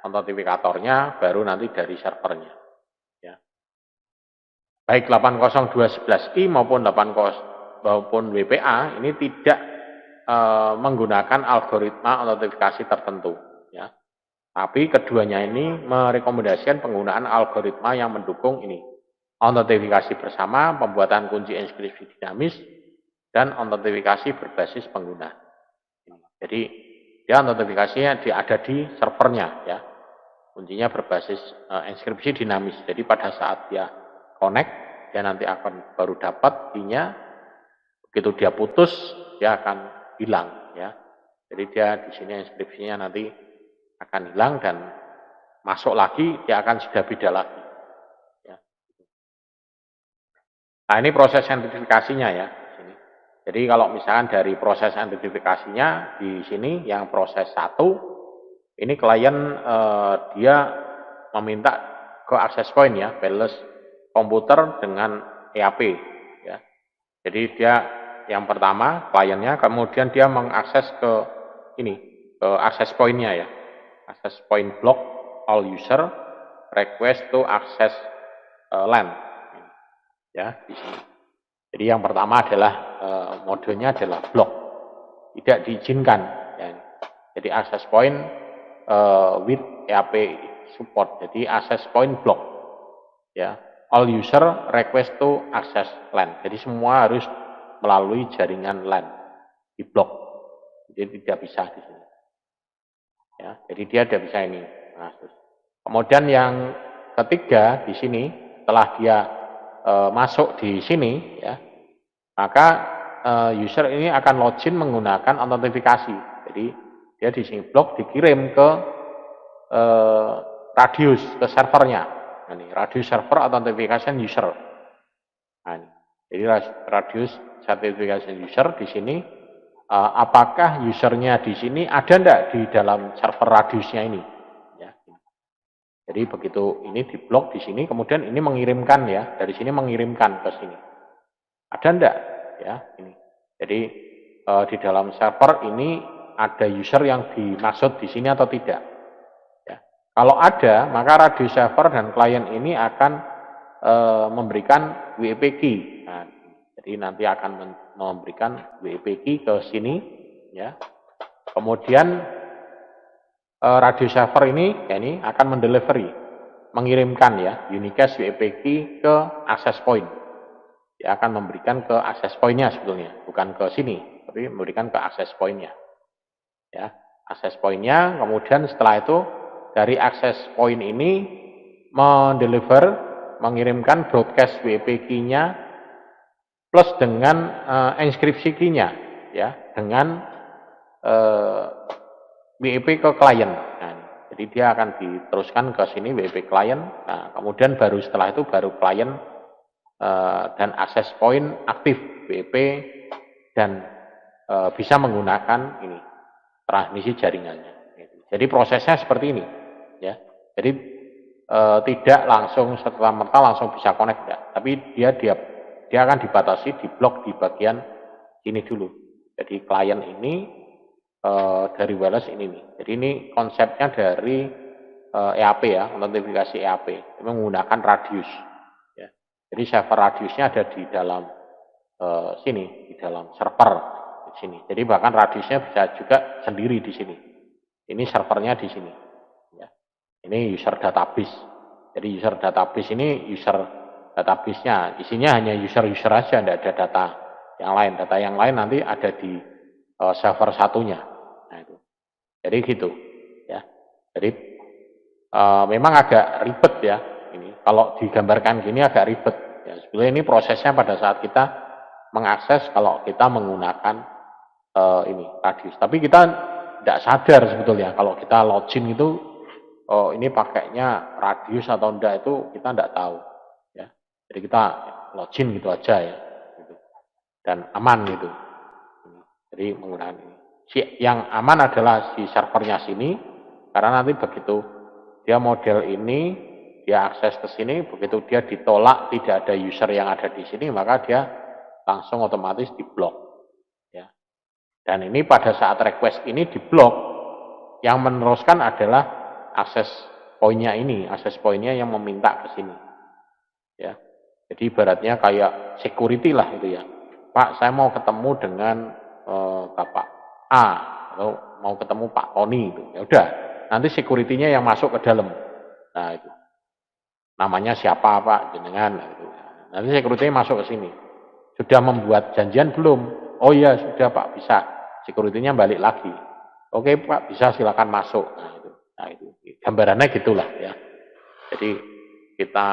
autentifikatornya, baru nanti dari servernya. Ya. Baik 80211i maupun WPA ini tidak menggunakan algoritma autentifikasi tertentu. Ya. Tapi keduanya ini merekomendasikan penggunaan algoritma yang mendukung ini. Autentifikasi bersama, pembuatan kunci inskripsi dinamis, dan autentifikasi berbasis pengguna. Jadi dia autentifikasinya ada di servernya ya. Kuncinya berbasis inskripsi dinamis. Jadi pada saat dia connect, dia nanti akan baru dapat key-nya. Begitu dia putus, dia akan hilang ya. Jadi dia di sini inskripsinya nanti akan hilang dan masuk lagi, dia akan sudah beda lagi. Ya. Nah ini proses identifikasinya ya. Jadi kalau misalkan dari proses identifikasinya di sini yang proses 1 ini klien dia meminta ke access point ya, wireless komputer dengan EAP ya. Jadi dia yang pertama kliennya kemudian dia mengakses ke ini ke access point-nya ya. Access point block all user request to access LAN. Ya, di sini. Jadi yang pertama adalah modenya adalah block, tidak diizinkan. Ya. Jadi access point with EAP support. Jadi access point block. Ya, all user request to access LAN. Jadi semua harus melalui jaringan LAN di blok. Jadi tidak bisa di sini. Ya, jadi dia tidak bisa ini. Nah, kemudian yang ketiga di sini setelah dia masuk di sini ya, maka user ini akan login menggunakan autentifikasi. Jadi dia di sini blok dikirim ke radius ke servernya. Nah, ini radius server authentication user. Nah, ini. Jadi radius certification user di sini apakah usernya di sini ada enggak di dalam server radiusnya ini? Ya. Jadi begitu ini diblok di sini, kemudian ini mengirimkan ya, dari sini mengirimkan ke sini. Ada enggak? Ya, ini. Jadi di dalam server ini ada user yang dimaksud di sini atau tidak? Ya. Kalau ada, maka radius server dan klien ini akan memberikan WEP key. Nah, jadi nanti akan memberikan WEP key ke sini, ya. Kemudian radius server ini, ya ini akan mengirimkan ya unicast WEP key ke access point. Dia akan memberikan ke access point-nya sebetulnya, bukan ke sini, tapi memberikan ke access point-nya. Ya, access point-nya, kemudian setelah itu dari access point ini mengirimkan broadcast WEP key-nya plus dengan inskripsi key-nya, ya, dengan WEP ke klien. Nah, jadi dia akan diteruskan ke sini WEP klien. Nah, kemudian baru setelah itu baru klien dan access point aktif WEP dan bisa menggunakan ini transmisi jaringannya. Jadi prosesnya seperti ini, ya. Jadi tidak langsung serta-merta langsung bisa connect enggak. Tapi dia akan dibatasi di blok di bagian sini dulu. Jadi klien ini dari wireless ini nih. Jadi ini konsepnya dari EAP ya, notifikasi EAP menggunakan radius. Ya. Jadi server radiusnya ada di dalam sini, di dalam server di sini. Jadi bahkan radiusnya bisa juga sendiri di sini. Ini servernya di sini. Ya. Ini user database. Jadi user database ini user database-nya. Isinya hanya user-user aja, tidak ada data yang lain. Data yang lain nanti ada di server satunya. Nah, itu. Jadi gitu. Ya. Jadi memang agak ribet ya. Ini kalau digambarkan gini agak ribet. Ya, sebenarnya ini prosesnya pada saat kita mengakses kalau kita menggunakan ini radius. Tapi kita tidak sadar sebetulnya kalau kita login itu ini pakainya radius atau enggak itu kita tidak tahu. Ya. Jadi kita login gitu aja ya. Gitu. Dan aman gitu. Jadi menggunakan ini. Yang aman adalah si servernya sini karena nanti begitu dia model ini dia akses ke sini, begitu dia ditolak tidak ada user yang ada di sini maka dia langsung otomatis diblok. Ya. Dan ini pada saat request ini diblok, yang meneruskan adalah akses poinnya ini, akses poinnya yang meminta ke sini. Ya. Jadi ibaratnya kayak security lah itu ya. Pak, saya mau ketemu dengan Bapak A atau mau ketemu Pak Tony itu. Ya udah, nanti security-nya yang masuk ke dalam. Nah itu. Namanya siapa Pak jenengan gitu. Nanti security-nya masuk ke sini. Sudah membuat janjian belum? Oh iya sudah Pak, bisa. Security-nya balik lagi. Oke Pak, bisa silakan masuk. Nah itu gambarannya gitulah ya. Jadi kita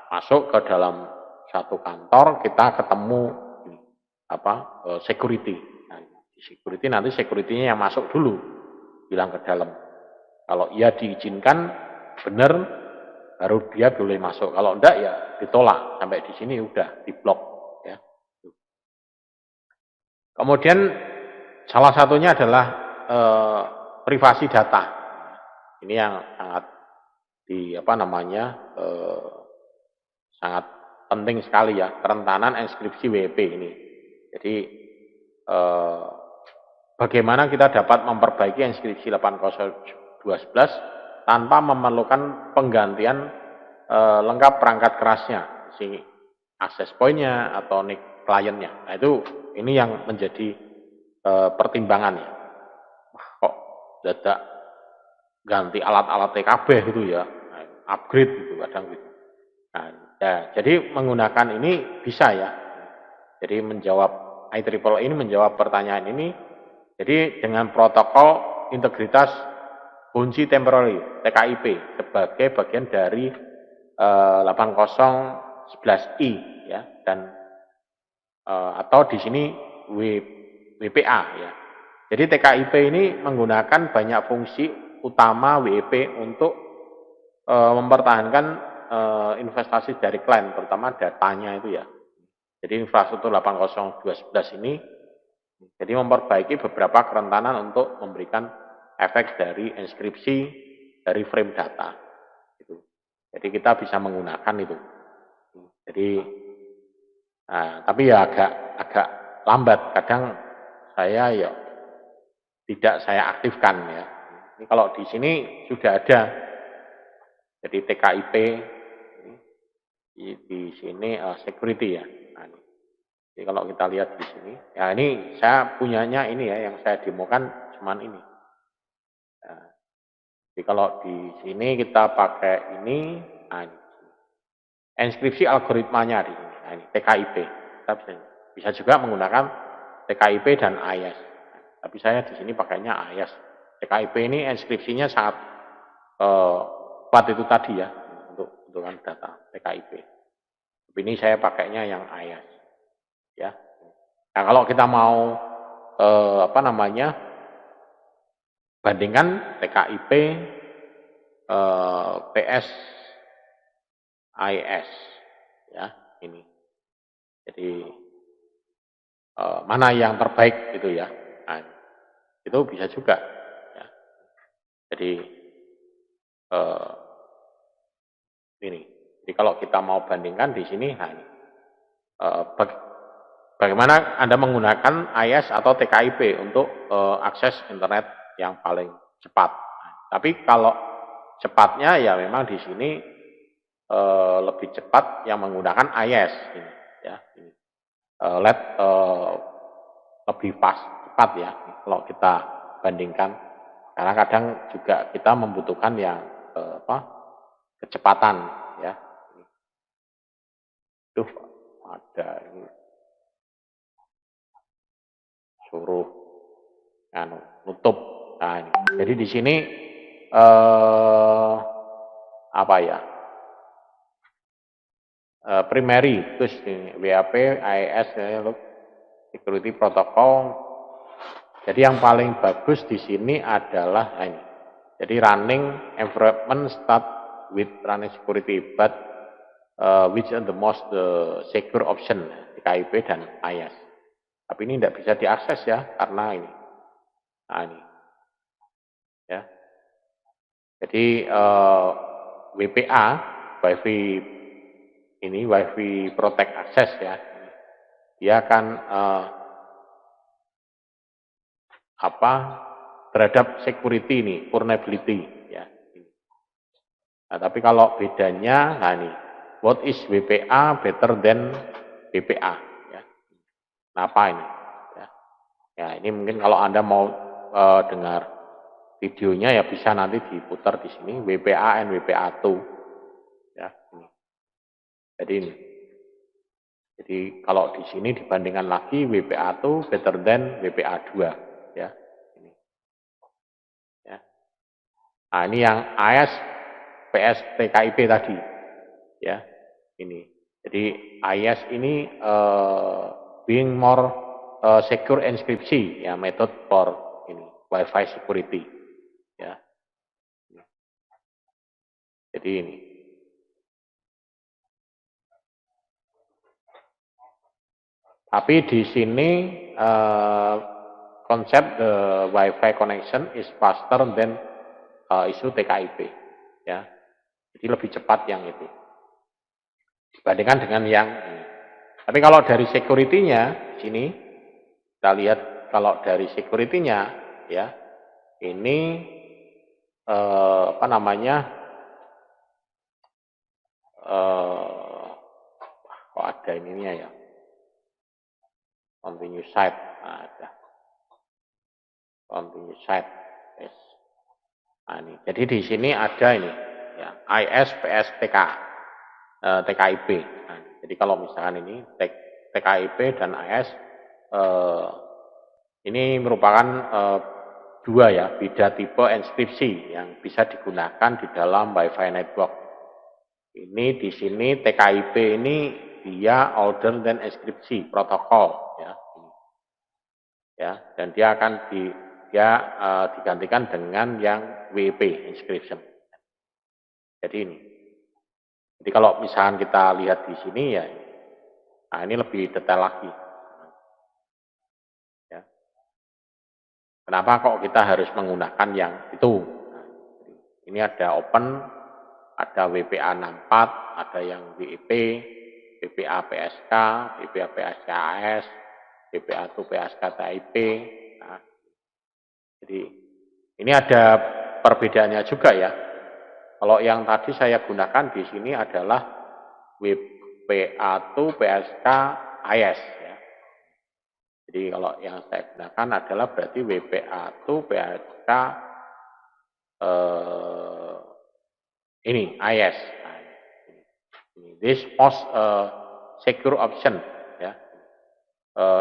masuk ke dalam satu kantor, kita ketemu security. Nah, security nanti security-nya yang masuk dulu, bilang ke dalam. Kalau ia diizinkan benar, baru dia boleh masuk. Kalau enggak ya ditolak. Sampai di sini udah diblok. Ya. Kemudian salah satunya adalah privasi data. Ini yang sangat sangat penting sekali ya, kerentanan enskripsi WP ini. Jadi bagaimana kita dapat memperbaiki enskripsi 802.11 tanpa memerlukan penggantian lengkap perangkat kerasnya, si akses pointnya atau NIC kliennya. Nah itu ini yang menjadi pertimbangannya. Kok dadak ganti alat-alat TKB gitu ya, upgrade gitu kadang gitu. Nah, ya, jadi menggunakan ini bisa ya. Jadi menjawab IEEE ini menjawab pertanyaan ini. Jadi dengan protokol integritas kunci temporary TKIP sebagai bagian dari 8011I ya dan atau di sini WPA ya. Jadi TKIP ini menggunakan banyak fungsi utama WEP untuk mempertahankan investasi dari klien, terutama datanya itu ya. Jadi infrastruktur 802.11 ini jadi memperbaiki beberapa kerentanan untuk memberikan efek dari enskripsi dari frame data. Jadi kita bisa menggunakan itu. Jadi, tapi ya agak lambat. Kadang saya ya tidak saya aktifkan ya. Ini kalau di sini sudah ada. Jadi TKIP di sini security ya. Nah, jadi kalau kita lihat di sini, ya ini saya punyanya ini ya, yang saya demokan cuman ini. Nah, jadi kalau di sini kita pakai ini, nah ini. Enskripsi algoritmanya di sini, nah ini TKIP. Kita bisa juga menggunakan TKIP dan AES. Tapi saya di sini pakainya AES. TKIP ini enskripsinya sangat kuat itu tadi ya untuk data TKIP. Tapi ini saya pakainya yang AES. Ya. Nah, kalau kita mau bandingkan TKIP PS AES ya ini. Jadi mana yang terbaik gitu ya. Nah, itu bisa juga ya. Jadi ini. Jadi kalau kita mau bandingkan di sini, nah ini. Bagaimana Anda menggunakan IaaS atau TKIP untuk akses internet yang paling cepat. Nah, tapi kalau cepatnya ya memang di sini lebih cepat yang menggunakan IaaS ini, ya. Ini. LED lebih cepat ya kalau kita bandingkan, karena kadang juga kita membutuhkan yang kecepatan ya. Duh, ada ini suruh nutup. Nah, ini. Jadi di sini apa ya? Primary, terus ini WAP, IaaS, security protocol. Jadi yang paling bagus di sini adalah ini. Jadi running environment start with running security, but which are the most secure option, TKIP dan IaaS. Tapi ini tidak bisa diakses ya, karena ini. Nah ini. Ya. Jadi WPA, WiFi Protect Access ya. Dia akan terhadap security ini, vulnerability ya. Nah, tapi kalau bedanya, nah ini, what is WPA better than WPA ya. Kenapa ini? Ya, ini mungkin kalau Anda mau dengar videonya ya bisa nanti diputar di sini WPA and WPA2 ya. Ini. Jadi ini. Jadi kalau di sini dibandingkan lagi WPA2 better than WPA2 ya. Ini. Ya. Nah, ini yang IaaS PS TKIP tadi ya. Ini. Jadi IaaS ini being more secure encryption ya, method for ini Wi-Fi security ya. Jadi ini. Tapi di sini konsep the Wi-Fi connection is faster than isu TKIP ya. Jadi lebih cepat yang itu dibandingkan dengan yang ini. Tapi kalau dari security-nya sini kita lihat, kalau dari security-nya ya ini apa namanya kok ada ininya ya, continue site, nah, ada continue site yes. Nah, ini. Jadi di sini ada ini ya, IaaS PS TKIP. Nah, jadi kalau misalkan ini TKIP dan IaaS ini merupakan dua ya, beda tipe enskripsi yang bisa digunakan di dalam Wi-Fi network. Ini di sini TKIP ini dia older than enskripsi protokol ya. Ya, dan dia akan digantikan dengan yang WP encryption. Jadi ini. Jadi kalau misalkan kita lihat di sini ya, nah ini lebih detail lagi. Ya. Kenapa kok kita harus menggunakan yang itu? Nah, ini ada open, ada WPA 64, ada yang WEP, WPA PSK, WPA PSKAS, WPA 2 PSK TIP. Nah, jadi ini ada perbedaannya juga ya. Kalau yang tadi saya gunakan di sini adalah WPA 2 PSK IaaS ya. Jadi kalau yang saya gunakan adalah berarti WPA 2 PSK ini IaaS. Nah, this most secure option ya.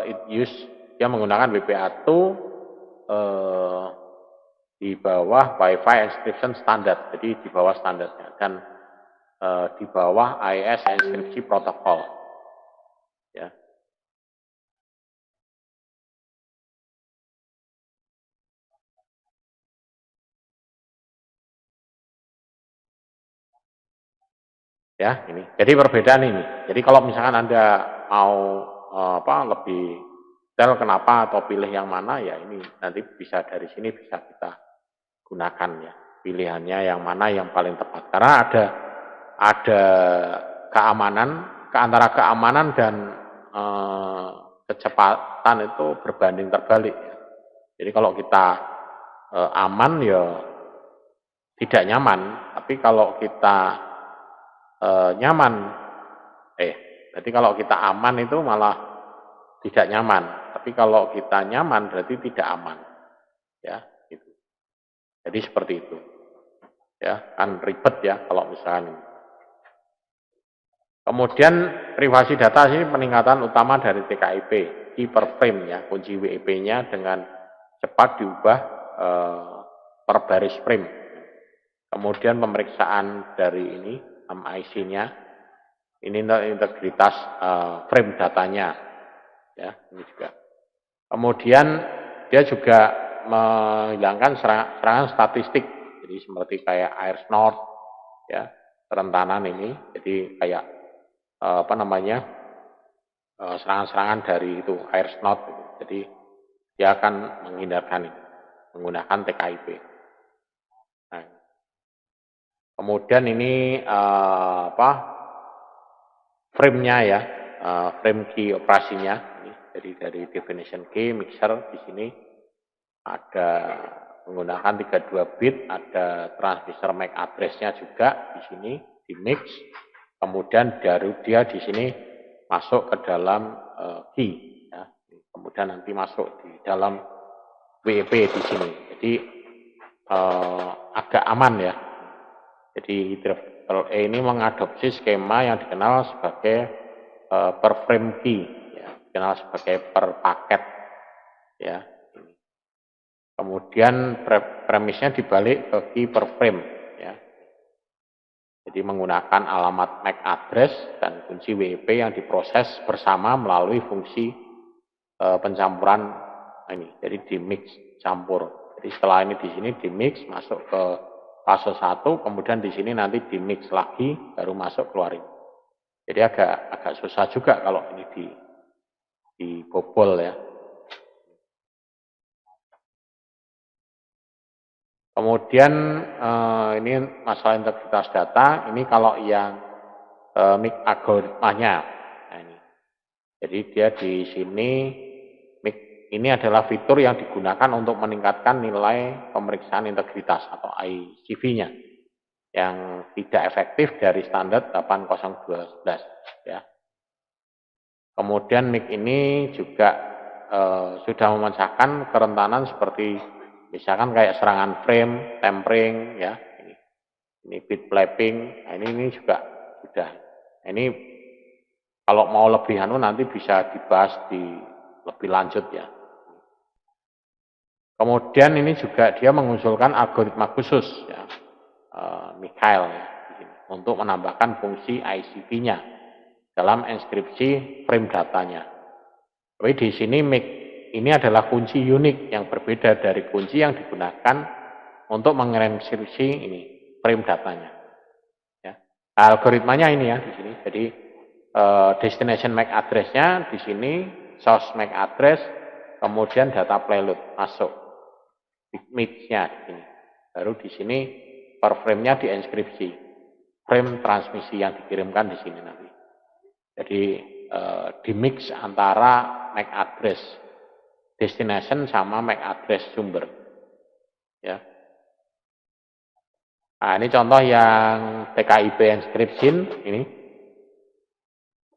It use dia menggunakan WPA 2 di bawah Wi-Fi encryption standar, jadi di bawah standarnya, dan di bawah IaaS encryption protokol ya. Ya, ini. Jadi perbedaan ini. Jadi kalau misalkan Anda mau lebih detail kenapa atau pilih yang mana ya, ini nanti bisa dari sini bisa kita gunakan ya. Pilihannya yang mana yang paling tepat. Karena ada ada keamanan, antara keamanan dan kecepatan itu berbanding terbalik. Jadi kalau kita aman ya tidak nyaman, tapi kalau kita nyaman, berarti kalau kita aman itu malah tidak nyaman, tapi kalau kita nyaman berarti tidak aman, ya, gitu. Jadi seperti itu, ya, kan ribet ya kalau misalnya. Kemudian privasi data ini peningkatan utama dari TKIP, key per frame ya, kunci WEP-nya dengan cepat diubah per baris frame. Kemudian pemeriksaan dari ini MIC-nya, ini integritas frame datanya, ya, ini juga. Kemudian dia juga menghilangkan serangan statistik, jadi seperti kayak air snort, ya, kerentanan ini, jadi kayak serangan-serangan dari itu air snot, gitu. Jadi dia akan menghindarkan ini, menggunakan TKIP. Nah, kemudian ini frame-nya ya, frame key operasinya. Ini, jadi dari definition key mixer di sini ada menggunakan 32 bit, ada transmitter MAC address-nya juga di sini di mix. Kemudian dari dia di sini masuk ke dalam key, ya. Kemudian nanti masuk di dalam WEP di sini. Jadi agak aman ya. Jadi Triple E ini mengadopsi skema yang dikenal sebagai per frame key, ya, dikenal sebagai per paket, ya. Kemudian premisnya dibalik ke key per frame, ya. Jadi menggunakan alamat MAC address dan kunci WEP yang diproses bersama melalui fungsi pencampuran ini. Jadi di mix campur. Jadi setelah ini di sini di mix masuk ke fase 1, kemudian di sini nanti di mix lagi baru masuk keluarin. Jadi agak susah juga kalau ini dibobol ya. Kemudian ini masalah integritas data, ini kalau yang MIC algoritmanya. Nah, ini. Jadi dia di sini MIC ini adalah fitur yang digunakan untuk meningkatkan nilai pemeriksaan integritas atau ICV-nya yang tidak efektif dari standar 802.11 ya. Kemudian MIC ini juga sudah memecahkan kerentanan seperti misalkan kayak serangan frame, tempering, ya, ini bit flapping, nah ini juga sudah. Nah, ini kalau mau lebih nanti bisa dibahas di lebih lanjut ya. Kemudian ini juga dia mengusulkan algoritma khusus, ya, Mikhail, ya, untuk menambahkan fungsi ICV-nya dalam inskripsi frame datanya. Tapi di sini MIC ini adalah kunci unik yang berbeda dari kunci yang digunakan untuk menginskripsi ini frame datanya. Ya. Algoritmanya ini ya di sini. Jadi destination MAC address-nya di sini, source MAC address, kemudian data payload masuk, mix-nya di sini. Baru di sini per frame-nya diinskripsi, frame transmisi yang dikirimkan di sini nanti. Jadi di mix antara MAC address destination sama MAC address sumber, ya. Nah, ini contoh yang TKIP encryption ini.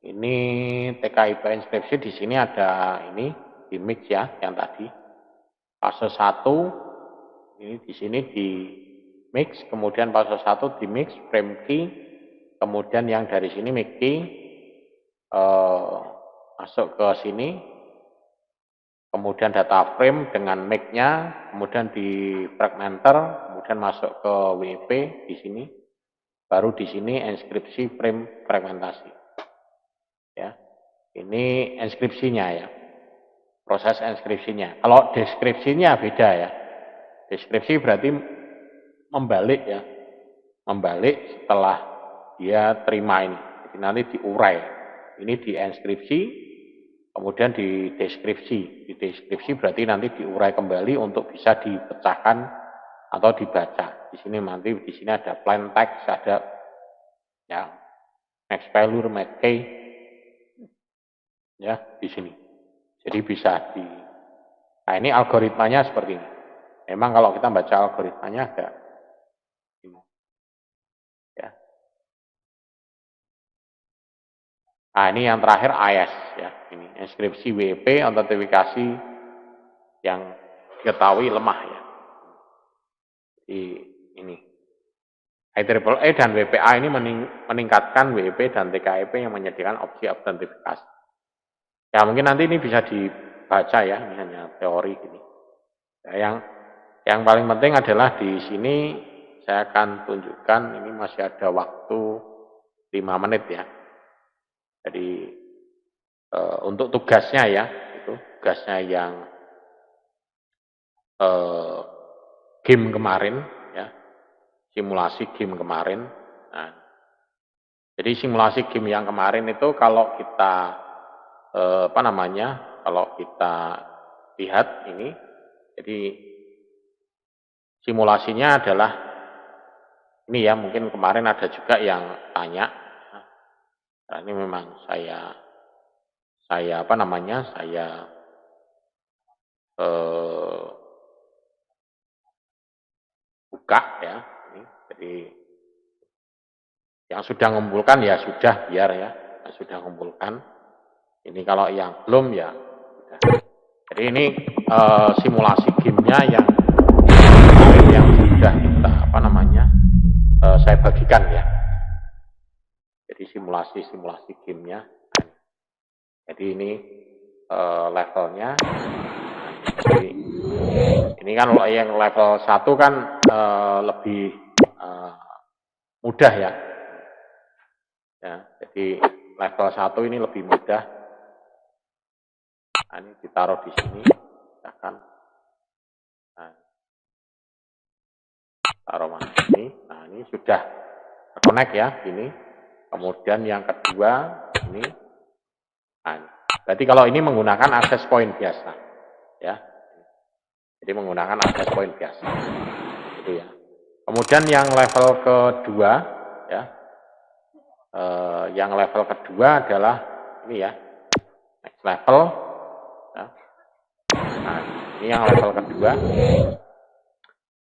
Ini TKIP encryption di sini ada ini di mix ya yang tadi. Fase 1 ini di sini di mix, kemudian fase 1 di mix frame key, kemudian yang dari sini MIC key masuk ke sini, kemudian data frame dengan MAC-nya, kemudian di fragmenter, kemudian masuk ke WEP di sini, baru di sini inskripsi frame fragmentasi. Ya, ini inskripsinya ya, proses inskripsinya. Kalau deskripsinya beda ya, deskripsi berarti membalik ya, membalik setelah dia terima ini, jadi nanti diurai. Ini di inskripsi, kemudian di deskripsi. Di deskripsi berarti nanti diurai kembali untuk bisa dipecahkan atau dibaca. Di sini nanti di sini ada plain text, ada ya max failure, max key, ya di sini. Jadi bisa di, nah ini algoritmanya seperti ini. Memang kalau kita baca algoritmanya agak ini, ya. Nah ini yang terakhir AES ya, ini inskripsi WP autentifikasi yang diketahui lemah ya. Jadi ini IEEE dan WPA ini meningkatkan WP dan TKIP yang menyediakan opsi autentifikasi. Ya mungkin nanti ini bisa dibaca ya, ini hanya teori ini. Ya, yang paling penting adalah di sini saya akan tunjukkan, ini masih ada waktu 5 menit ya. Jadi untuk tugasnya ya, itu tugasnya yang game kemarin ya, simulasi game kemarin. Nah, jadi simulasi game yang kemarin itu kalau kita kalau kita lihat ini, jadi simulasinya adalah ini ya, mungkin kemarin ada juga yang tanya. Nah, ini memang saya buka ya. Ini, jadi yang sudah mengumpulkan ya sudah, biar ya, yang sudah mengumpulkan. Ini kalau yang belum ya sudah. Jadi ini simulasi gamenya yang sudah kita saya bagikan ya. Jadi simulasi gamenya. Jadi ini levelnya. Jadi ini kan yang level 1 kan lebih mudah ya. Ya, jadi level 1 ini lebih mudah. Nah, ini ditaruh di sini, misalkan. Nah, taruh mana ini? Nah, ini sudah connect ya, ini. Kemudian yang kedua ini. Nah, berarti kalau ini menggunakan access point biasa, ya. Jadi menggunakan access point biasa, itu ya. Kemudian yang level kedua, ya. Yang level kedua adalah ini ya, next level. Ya. Nah, ini yang level kedua.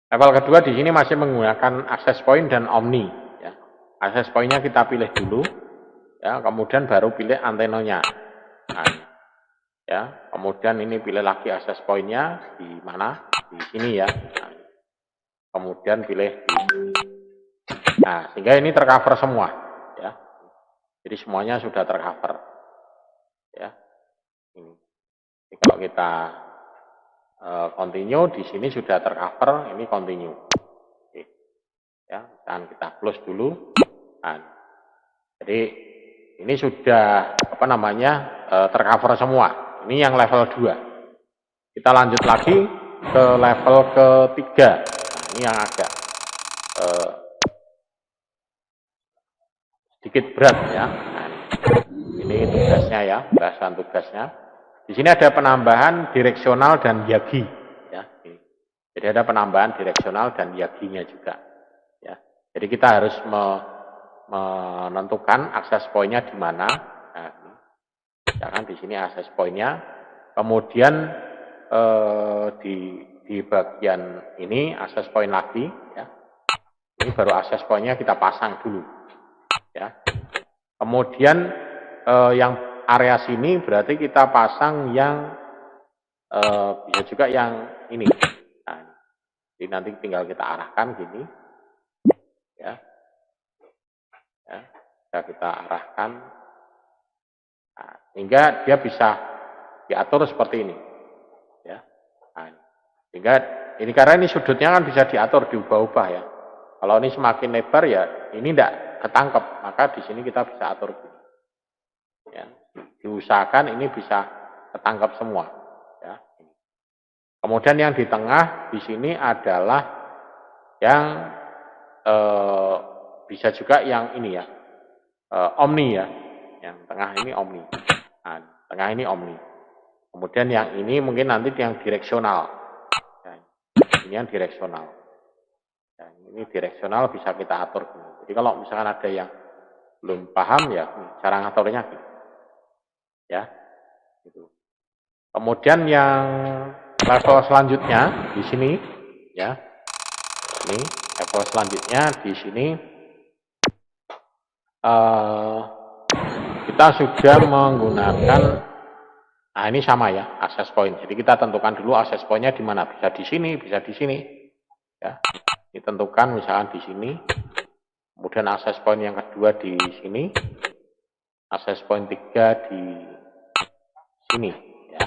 Level kedua di sini masih menggunakan access point dan omni. Ya. Access point-nya kita pilih dulu, ya. Kemudian baru pilih antenanya. Nah, ya. Kemudian ini pilih lagi access point-nya di mana? Di sini ya. Nah, kemudian pilih di sini. Nah, sehingga ini tercover semua, ya. Jadi semuanya sudah tercover, ya. Ini. Jadi kalau kita continue di sini sudah tercover, ini continue. Oke. Ya, dan kita close dulu. Nah, jadi ini sudah tercover semua. Ini yang level 2. Kita lanjut lagi ke level ketiga. Nah, ini yang agak sedikit berat ya. Nah, ini tugasnya ya, bahasan tugasnya. Di sini ada penambahan direksional dan yagi. Ya. Jadi ada penambahan direksional dan yaginya juga. Ya. Jadi kita harus menentukan akses point-nya di mana. Nah, misalkan di sini akses point-nya. Kemudian di bagian ini akses point lagi. Ya. Ini baru akses point-nya kita pasang dulu. Ya. Kemudian yang area sini berarti kita pasang yang bisa juga yang ini. Nah, jadi nanti tinggal kita arahkan gini, ya, ya, bisa kita arahkan, nah, sehingga dia bisa diatur seperti ini, ya. Nah, sehingga ini karena ini sudutnya kan bisa diatur, diubah-ubah ya. Kalau ini semakin lebar ya, ini tidak ketangkep, maka di sini kita bisa atur gini. Ya, diusahakan ini bisa ketangkep semua. Ya. Kemudian yang di tengah di sini adalah yang bisa juga yang ini ya, omni ya. Yang tengah ini omni. Nah, tengah ini omni. Kemudian yang ini mungkin nanti yang direksional. Ya, ini yang direksional. Ya, ini direksional bisa kita atur. Jadi kalau misalkan ada yang belum paham ya cara ngaturnya gitu. Ya, gitu. Kemudian yang level selanjutnya di sini ya. Ini level selanjutnya di sini kita sudah menggunakan, nah ini sama ya, access point. Jadi kita tentukan dulu access pointnya di mana, bisa di sini, bisa di sini. Ya, ditentukan misalkan di sini. Kemudian access point yang kedua di sini, access point 3 di sini. Ya.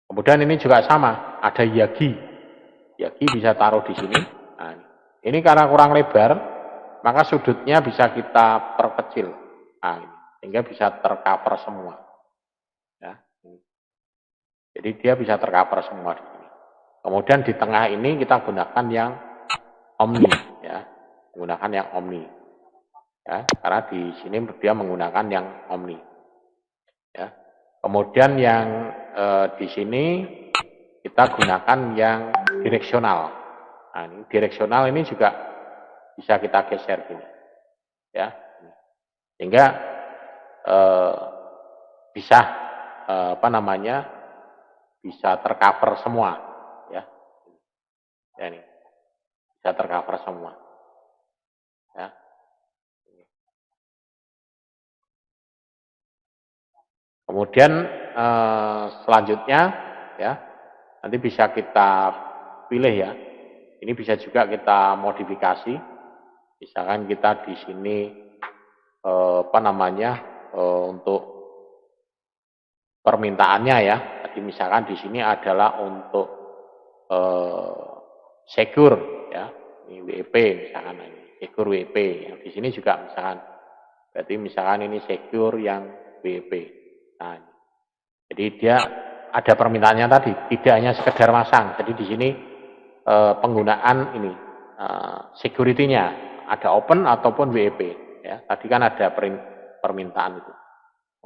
Kemudian ini juga sama, ada yagi. Yagi bisa taruh di sini. Nah, ini karena kurang lebar, maka sudutnya bisa kita perkecil. Nah, sehingga bisa tercover semua. Ya. Jadi dia bisa tercover semua di sini. Kemudian di tengah ini kita gunakan yang omni, ya, menggunakan yang omni. Ya, karena di sini dia menggunakan yang omni. Ya. Kemudian yang di sini kita gunakan yang direksional. Nah, ini direksional ini juga bisa kita geser gini, ya, sehingga bisa apa namanya, bisa tercover semua, ya, ya ini bisa tercover semua, ya. Kemudian selanjutnya, ya, nanti bisa kita pilih ya. Ini bisa juga kita modifikasi. Misalkan kita di sini apa namanya, untuk permintaannya ya. Jadi misalkan di sini adalah untuk secure ya. Ini WP misalkan ini secure WP. Yang di sini juga misalkan, berarti misalkan ini secure yang WP. Nah, jadi dia ada permintaannya tadi, tidak hanya sekedar masang. Jadi di sini penggunaan ini security-nya ada open ataupun WP. Ya, tadi kan ada permintaan itu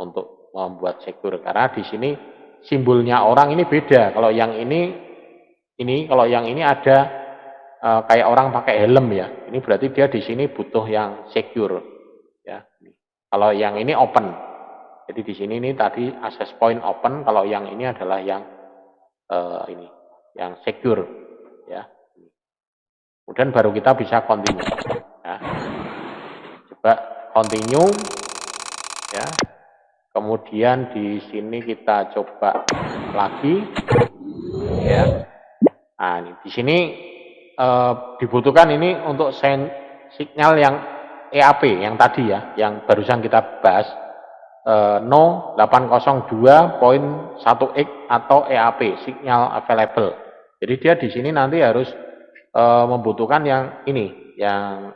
untuk membuat secure. Karena di sini simbolnya orang ini beda. Kalau yang ini kalau yang ini ada kayak orang pakai helm ya. Ini berarti dia di sini butuh yang secure. Ya. Kalau yang ini open. Jadi di sini ini tadi access point open. Kalau yang ini adalah yang ini, yang secure. Ya. Kemudian baru kita bisa continue. Ya. Coba continue. Ya. Kemudian di sini kita coba lagi. Ya. Nah, ini di sini dibutuhkan ini untuk signal yang EAP yang tadi ya, yang barusan kita bahas, No 802.1x atau EAP, signal available. Jadi dia di sini nanti harus membutuhkan yang ini, yang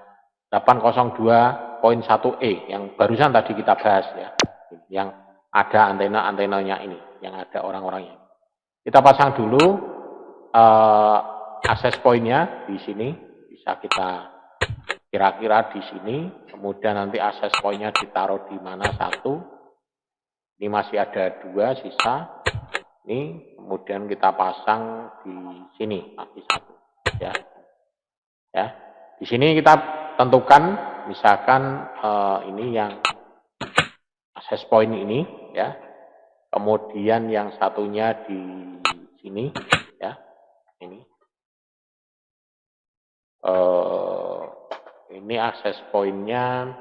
802.1e yang barusan tadi kita bahas ya, yang ada antena-antenanya ini, yang ada orang-orangnya. Kita pasang dulu access point-nya di sini, bisa kita kira-kira di sini, kemudian nanti access point-nya ditaruh di mana, satu, ini masih ada dua sisa, ini kemudian kita pasang di sini lagi satu, ya, ya, di sini kita tentukan, misalkan ini yang access point ini, ya, kemudian yang satunya di sini, ya, ini access point-nya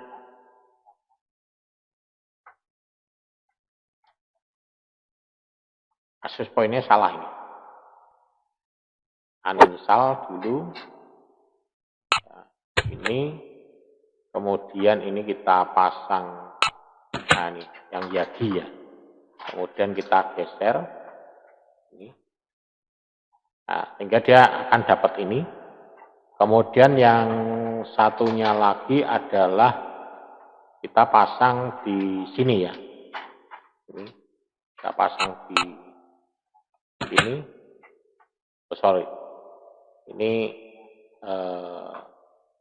salah ini. Uninstall dulu. Nah, ini. Kemudian ini kita pasang, nah ini yang yagi ya. Kemudian kita geser. Ini. Nah, sehingga dia akan dapat ini. Kemudian yang satunya lagi adalah kita pasang di sini ya. Ini kita pasang di sini. Oh, sorry. Ini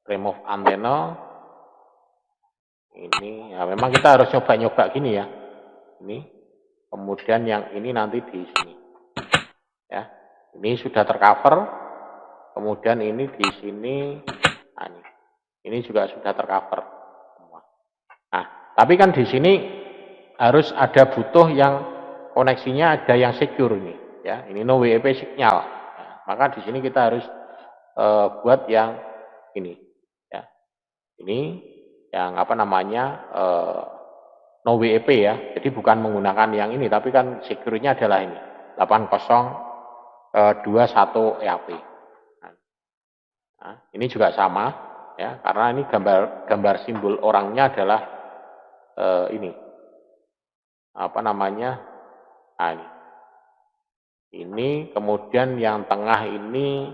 remove antena. Ini ya memang kita harus nyoba-nyoba gini ya. Ini. Kemudian yang ini nanti di sini. Ya. Ini sudah tercover. Kemudian ini di sini, nah ini juga sudah tercover semua. Tapi kan di sini harus ada butuh yang koneksinya ada yang secure ini, ya. Ini no WEP signal. Nah, maka di sini kita harus buat yang ini, ya. Ini yang apa namanya no WEP ya. Jadi bukan menggunakan yang ini, tapi kan secure-nya adalah ini 8021 EAP. Nah, ini juga sama ya, karena ini gambar simbol orangnya adalah ini apa namanya? Nah, ini kemudian yang tengah ini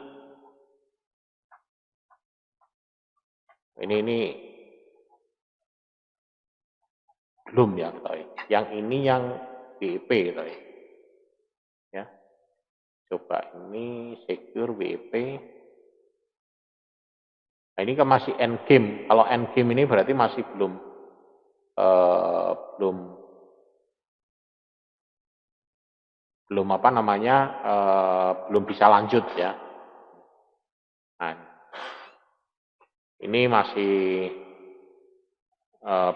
belum ya, yang ini yang WEP ya. Coba ini secure WEP. Nah, ini kan masih endgame. Kalau endgame ini berarti masih belum apa namanya belum bisa lanjut ya. Nah, ini masih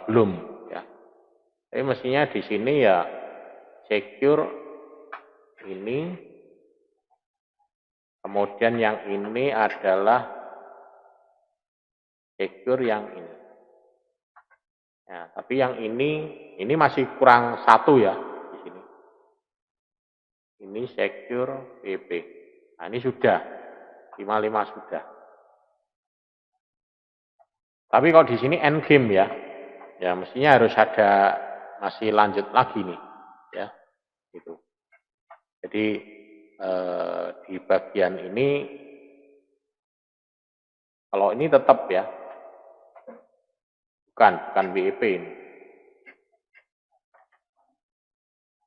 belum ya. Tapi mestinya di sini ya secure ini, kemudian yang ini adalah secure yang ini. Ya, tapi yang ini masih kurang satu ya di sini. Ini secure WP. Nah, ini sudah 55 sudah. Tapi kalau di sini endgame ya, ya mestinya harus ada masih lanjut lagi nih, ya, gitu. Jadi di bagian ini, kalau ini tetap ya, bukan WEP ini.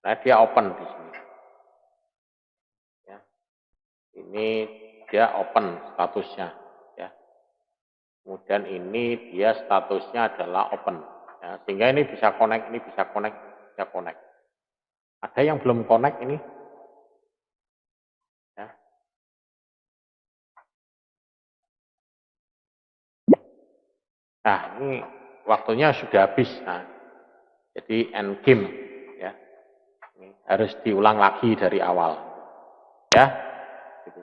Nah, dia open di sini. Ya. Ini dia open statusnya, ya. Kemudian ini dia statusnya adalah open. Ya, sehingga ini bisa connect, ini bisa connect, bisa connect. Ada yang belum connect ini? Ya. Nah, ini waktunya sudah habis. Nah, jadi end game, ya. Ini harus diulang lagi dari awal, ya. Gitu.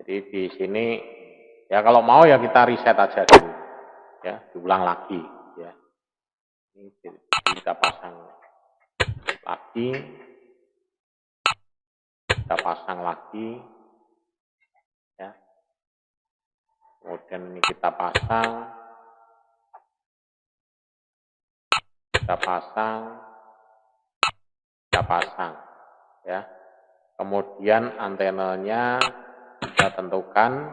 Jadi di sini, ya kalau mau ya kita reset aja dulu, ya, diulang lagi, ya. Ini kita pasang lagi, kita pasang lagi, ya. Kemudian ini kita pasang, ya. Kemudian antenanya kita tentukan,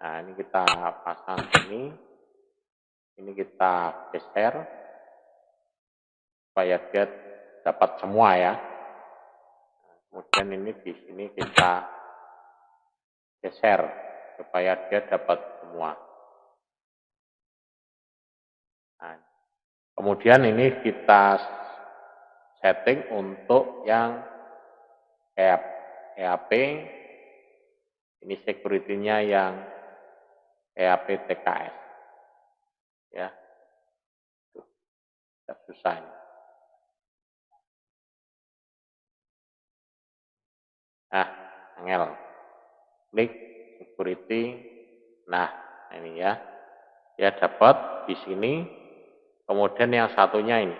Nah, ini kita pasang ini kita geser supaya dia dapat semua ya. Kemudian ini di sini kita geser supaya dia dapat semua. Nah, kemudian ini kita setting untuk yang EAP, ini security-nya yang EAP TKS, ya, tidak susah ini. Nah, angel, klik security, nah ini ya, ya dapat di sini. Kemudian yang satunya ini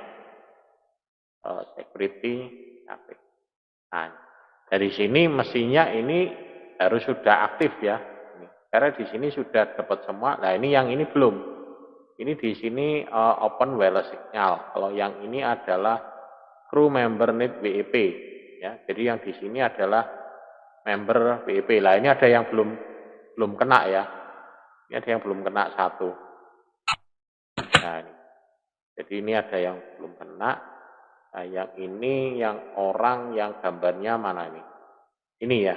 security EAP. Nah, dari sini mestinya ini harus sudah aktif ya. Karena di sini sudah dapat semua. Nah, ini yang ini belum. Ini di sini open wireless signal. Kalau yang ini adalah crew member need WEP ya. Jadi yang di sini adalah member WEP. Lah, ini ada yang belum kena ya. Ini ada yang belum kena satu. Nah, ini. Jadi ini ada yang belum kena. Nah, yang ini yang orang yang gambarnya mana ini? Ini ya.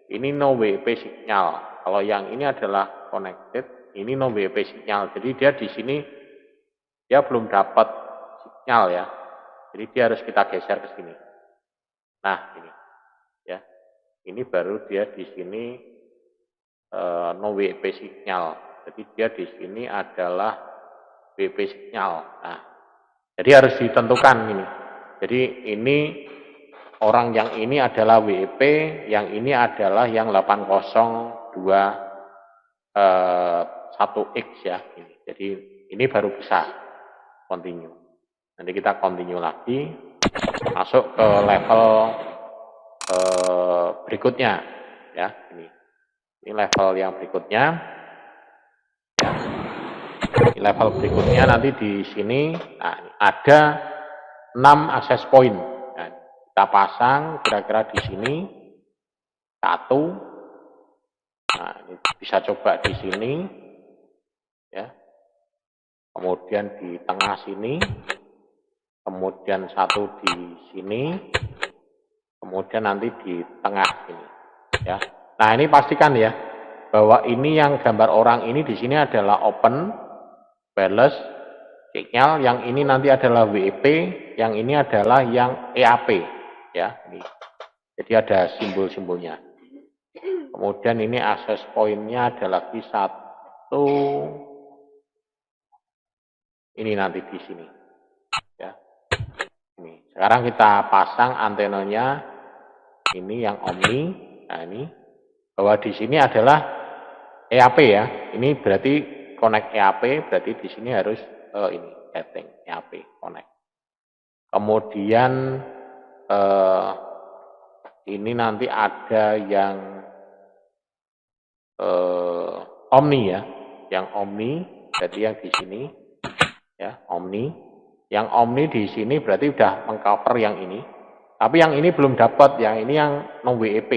Ini no WEP signal. Kalau yang ini adalah connected, ini no WEP signal. Jadi dia di sini dia belum dapat signal ya. Jadi dia harus kita geser ke sini. Nah, ini ya. Ini baru dia di sini no WP signal. Jadi dia di sini adalah WP signal. Nah, jadi harus ditentukan ini. Jadi ini orang yang ini adalah WP, yang ini adalah yang 802 1X ya. Jadi ini baru bisa continue. Nanti kita continue lagi, masuk ke level berikutnya ya. Ini level yang berikutnya. Ya. Ini level berikutnya nanti di sini ada 6 access point. Nah, kita pasang kira-kira di sini 1. Nah, ini bisa coba di sini, ya. Kemudian di tengah sini, kemudian 1 di sini, kemudian nanti di tengah sini, ya. Nah, ini pastikan ya bahwa ini yang gambar orang ini di sini adalah open, wireless, signal, yang ini nanti adalah WEP, yang ini adalah yang EAP, ya. Ini. Jadi ada simbol-simbolnya. Kemudian ini access point-nya ada lagi 1. Ini nanti di sini. Ya. Ini. Sekarang kita pasang antenanya. Ini yang Omni. Nah, ini bahwa di sini adalah EAP ya. Ini berarti connect EAP, berarti di sini harus ini setting EAP connect. Kemudian ini nanti ada yang Omni ya, yang Omni, jadi yang di sini ya Omni, yang Omni di sini berarti udah mengcover yang ini, tapi yang ini belum dapat, yang ini yang no WEP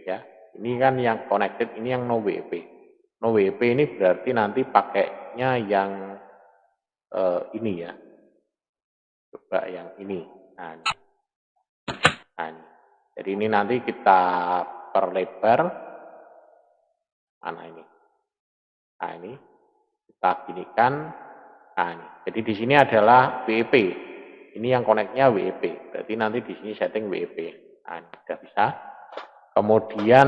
ya, ini kan yang connected, ini yang no WEP. No WEP ini berarti nanti pakainya yang ini ya, coba yang ini. Nah, ini. Nah, ini. Jadi ini nanti kita perlebar. Mana ini? Nah, ini kita ginikan. Nah, ini. Jadi di sini adalah WEP. Ini yang koneknya WEP. Berarti nanti di sini setting WEP. Nah, ini sudah bisa. Kemudian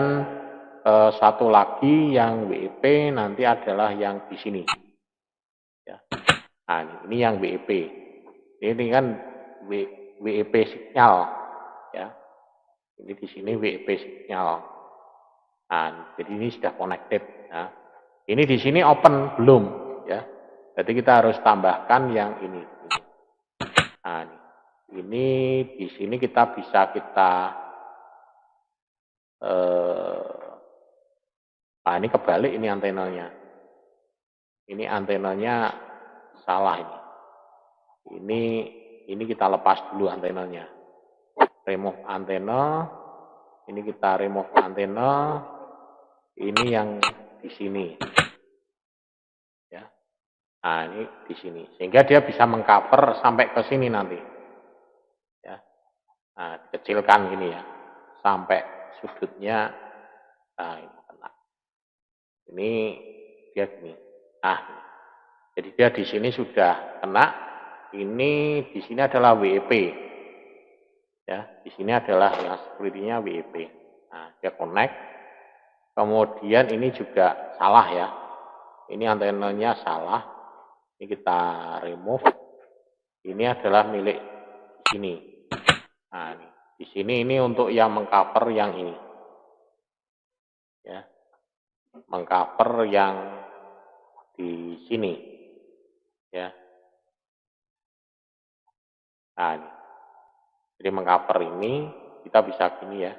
satu lagi yang WEP nanti adalah yang di sini. Ya. Nah, ini yang WEP. Ini kan WEP signal. Ya. Ini di sini WEP signal. Nah, jadi ini sudah connected. Nah, ini di sini open belum, ya. Jadi kita harus tambahkan yang ini. Nah, ini di sini kita bisa nah ini kebalik ini antenanya. Ini antenanya salah ini. Ini kita lepas dulu antenanya. Remove antena. Ini kita remove antena. Ini yang di sini. Ya. Nah, ini di sini. Sehingga dia bisa mengcover sampai ke sini nanti. Ya. Nah, dikecilkan gini ya. Sampai sudutnya. Nah, ini kena. Ini dia gini. Nah, jadi dia di sini sudah kena. Ini di sini adalah WEP. Ya, di sini adalah yang security-nya WEP. Nah, dia connect. Kemudian ini juga salah ya. Ini antenanya salah. Ini kita remove. Ini adalah milik sini. Nah, ini. Di sini ini untuk yang mengcover yang ini. Ya. Mengcover yang di sini. Ya. Nah, ini. Jadi mengcover ini kita bisa gini ya.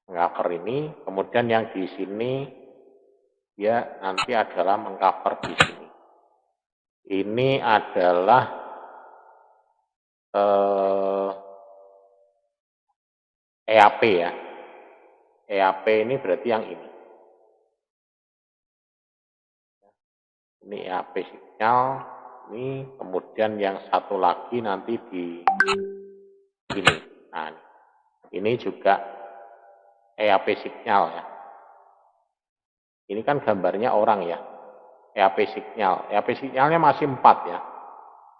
Mengcover ini, kemudian yang di sini dia nanti adalah mengcover di sini. Ini adalah EAP ya. EAP ini berarti yang ini. Ini EAP signal, ini kemudian yang satu lagi nanti di sini. Nah, ini juga EAP signal ya. Ini kan gambarnya orang ya. EAP signal. EAP signalnya masih 4 ya.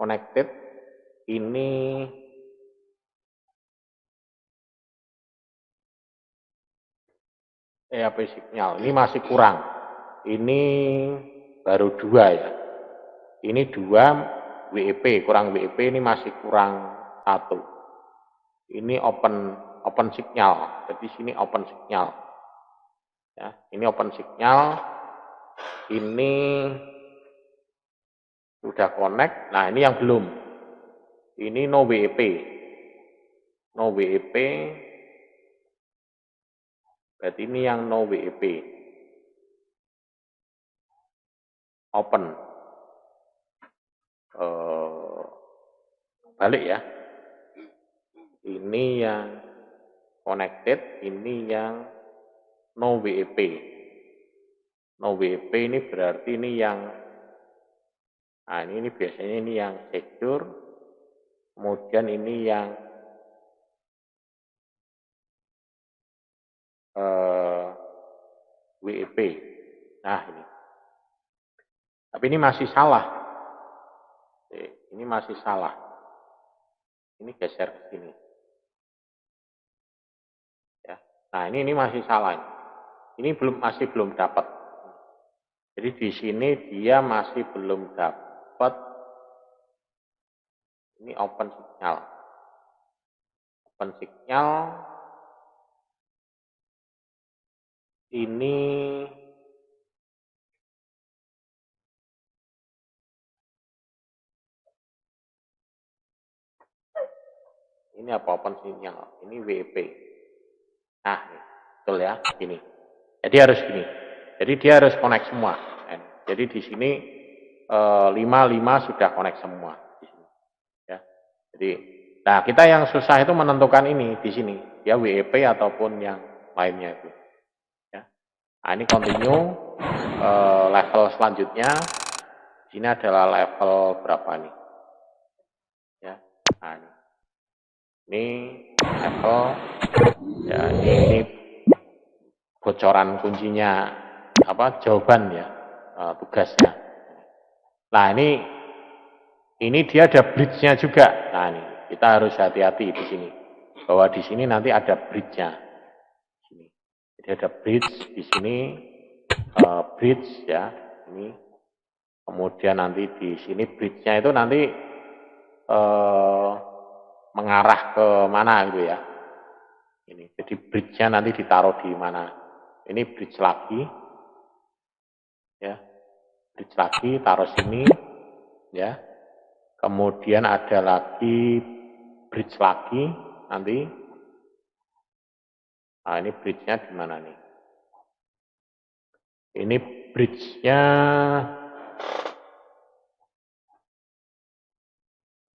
Connected. Ini EAP signal. Ini masih kurang. Ini baru 2 ya. Ini 2 WEP, kurang WEP, ini masih kurang 1. Ini open signal. Jadi sini open signal. Ya, ini open signal. Ini sudah connect. Nah, ini yang belum. Ini no WEP. No WEP. Berarti ini yang no WEP. Open. Balik ya. Ini yang connected, ini yang no WEP. No WEP ini berarti ini yang, nah ini biasanya ini yang secure, kemudian ini yang WEP. Nah ini. Tapi ini masih salah. Ini masih salah. Ini geser ke sini. Ya. Nah ini masih salah. Ini masih belum dapat. Jadi di sini dia masih belum dapat. Ini open signal. Open signal. Ini apa open signal? Ini WEP. Nah, betul ya, gini. Jadi harus gini. Jadi dia harus connect semua. Jadi di sini 5 sudah connect semua di sini. Ya. Jadi, nah kita yang susah itu menentukan ini di sini, ya WEP ataupun yang lainnya itu. Ya. Nah ini continue level selanjutnya. Di sini adalah level berapa nih? Ya. Nah, ini level, ya ini bocoran kuncinya apa? Jawaban ya, tugasnya. Nah ini dia ada bridge-nya juga. Nah ini kita harus hati-hati di sini bahwa di sini nanti ada bridge-nya. Jadi ada bridge di sini, bridge ya ini. Kemudian nanti di sini bridge-nya itu nanti mengarah ke mana gitu ya. Ini jadi bridge-nya nanti ditaruh di mana. Ini bridge lagi, ya bridge lagi taruh sini, ya. Kemudian ada lagi bridge lagi nanti. Nah ini bridge-nya di mana nih? Ini bridge-nya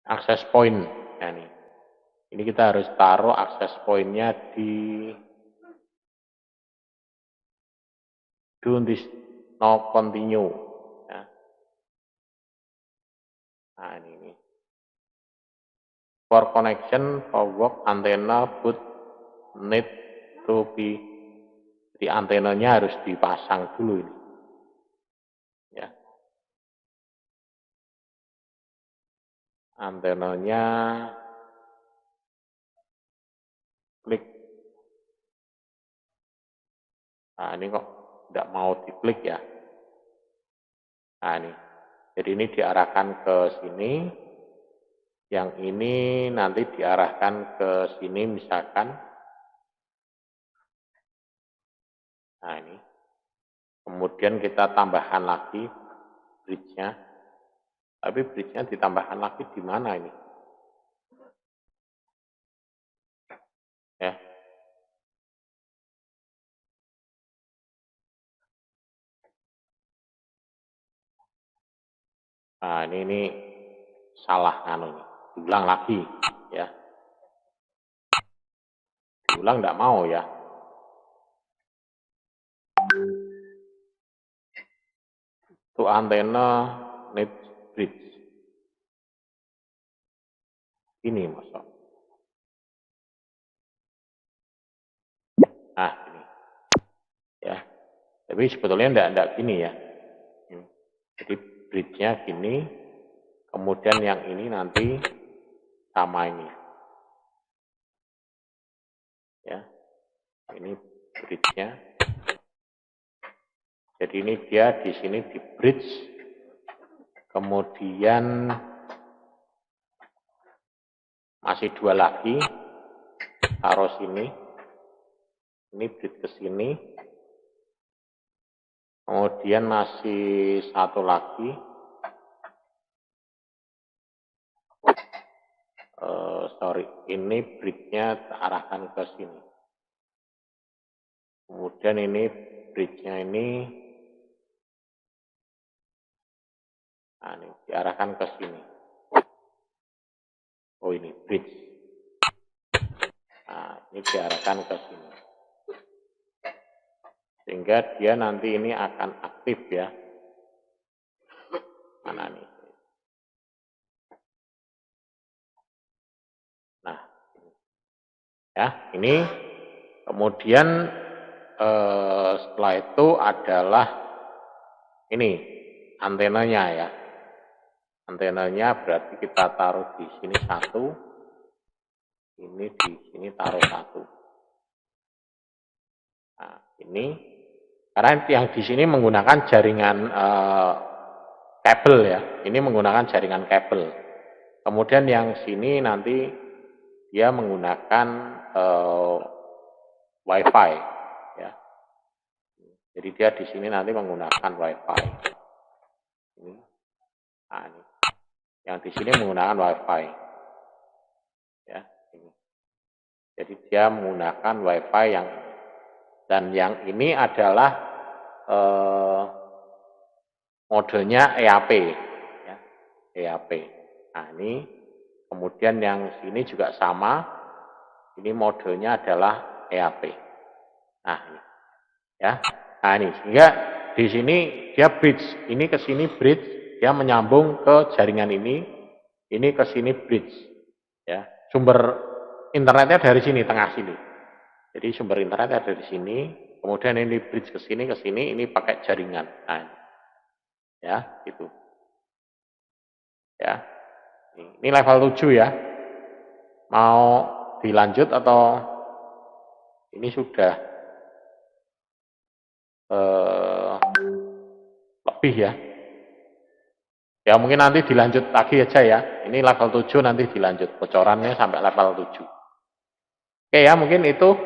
access point. Nah, ini kita harus taruh access point-nya di do this no continue. Ya. Nah ini. For connection, for work antenna boot need to be, di antenanya harus dipasang dulu ini. Ya. Antenanya klik. Nah ini kok tidak mau diklik ya. Nah ini. Jadi ini diarahkan ke sini. Yang ini nanti diarahkan ke sini misalkan. Nah ini. Kemudian kita tambahkan lagi bridge-nya. Tapi bridge-nya ditambahkan lagi di mana ini? Ya. Nah ini salah anu nih. Diulang lagi ya. Diulang enggak mau ya. Itu antena need bridge. Ini masuk. Nah ini. Ya. Tapi sebetulnya enggak gini ya. Jadi bridge-nya gini. Kemudian yang ini nanti sama ini. Ya. Ini bridge-nya. Jadi ini dia di sini di bridge, kemudian masih 2 lagi, taruh sini, ini bridge ke sini, kemudian masih 1 lagi, ini bridge-nya arahkan ke sini. Kemudian ini bridge-nya ini, nah ini diarahkan ke sini. Oh ini bridge. Nah ini diarahkan ke sini. Sehingga dia nanti ini akan aktif ya. Mana nih? Nah, ya ini kemudian setelah itu adalah ini antenanya ya. Antenanya berarti kita taruh di sini 1, ini di sini taruh 1. Nah ini karena yang di sini menggunakan jaringan kabel ya. Ini menggunakan jaringan kabel. Kemudian yang sini nanti dia menggunakan WiFi ya. Jadi dia di sini nanti menggunakan WiFi. Ini. Nah, ini. Yang di sini menggunakan WiFi. Ya, ini. Jadi dia menggunakan WiFi yang dan yang ini adalah modenya EAP ya. EAP. Nah, ini kemudian yang sini juga sama. Ini modenya adalah EAP. Nah, ini. Ya. Nah, ini sehingga di sini dia bridge, ini ke sini bridge, dia menyambung ke jaringan ini ke sini bridge. Ya. Sumber internetnya dari sini, tengah sini. Jadi sumber internetnya dari sini, kemudian ini bridge ke sini, ini pakai jaringan. Nah, ya, gitu. Ya. Ini level 7 ya. Mau dilanjut atau ini sudah lebih ya? Ya mungkin nanti dilanjut lagi aja ya. Ini level 7 nanti dilanjut bocorannya sampai level 7. Oke ya, mungkin itu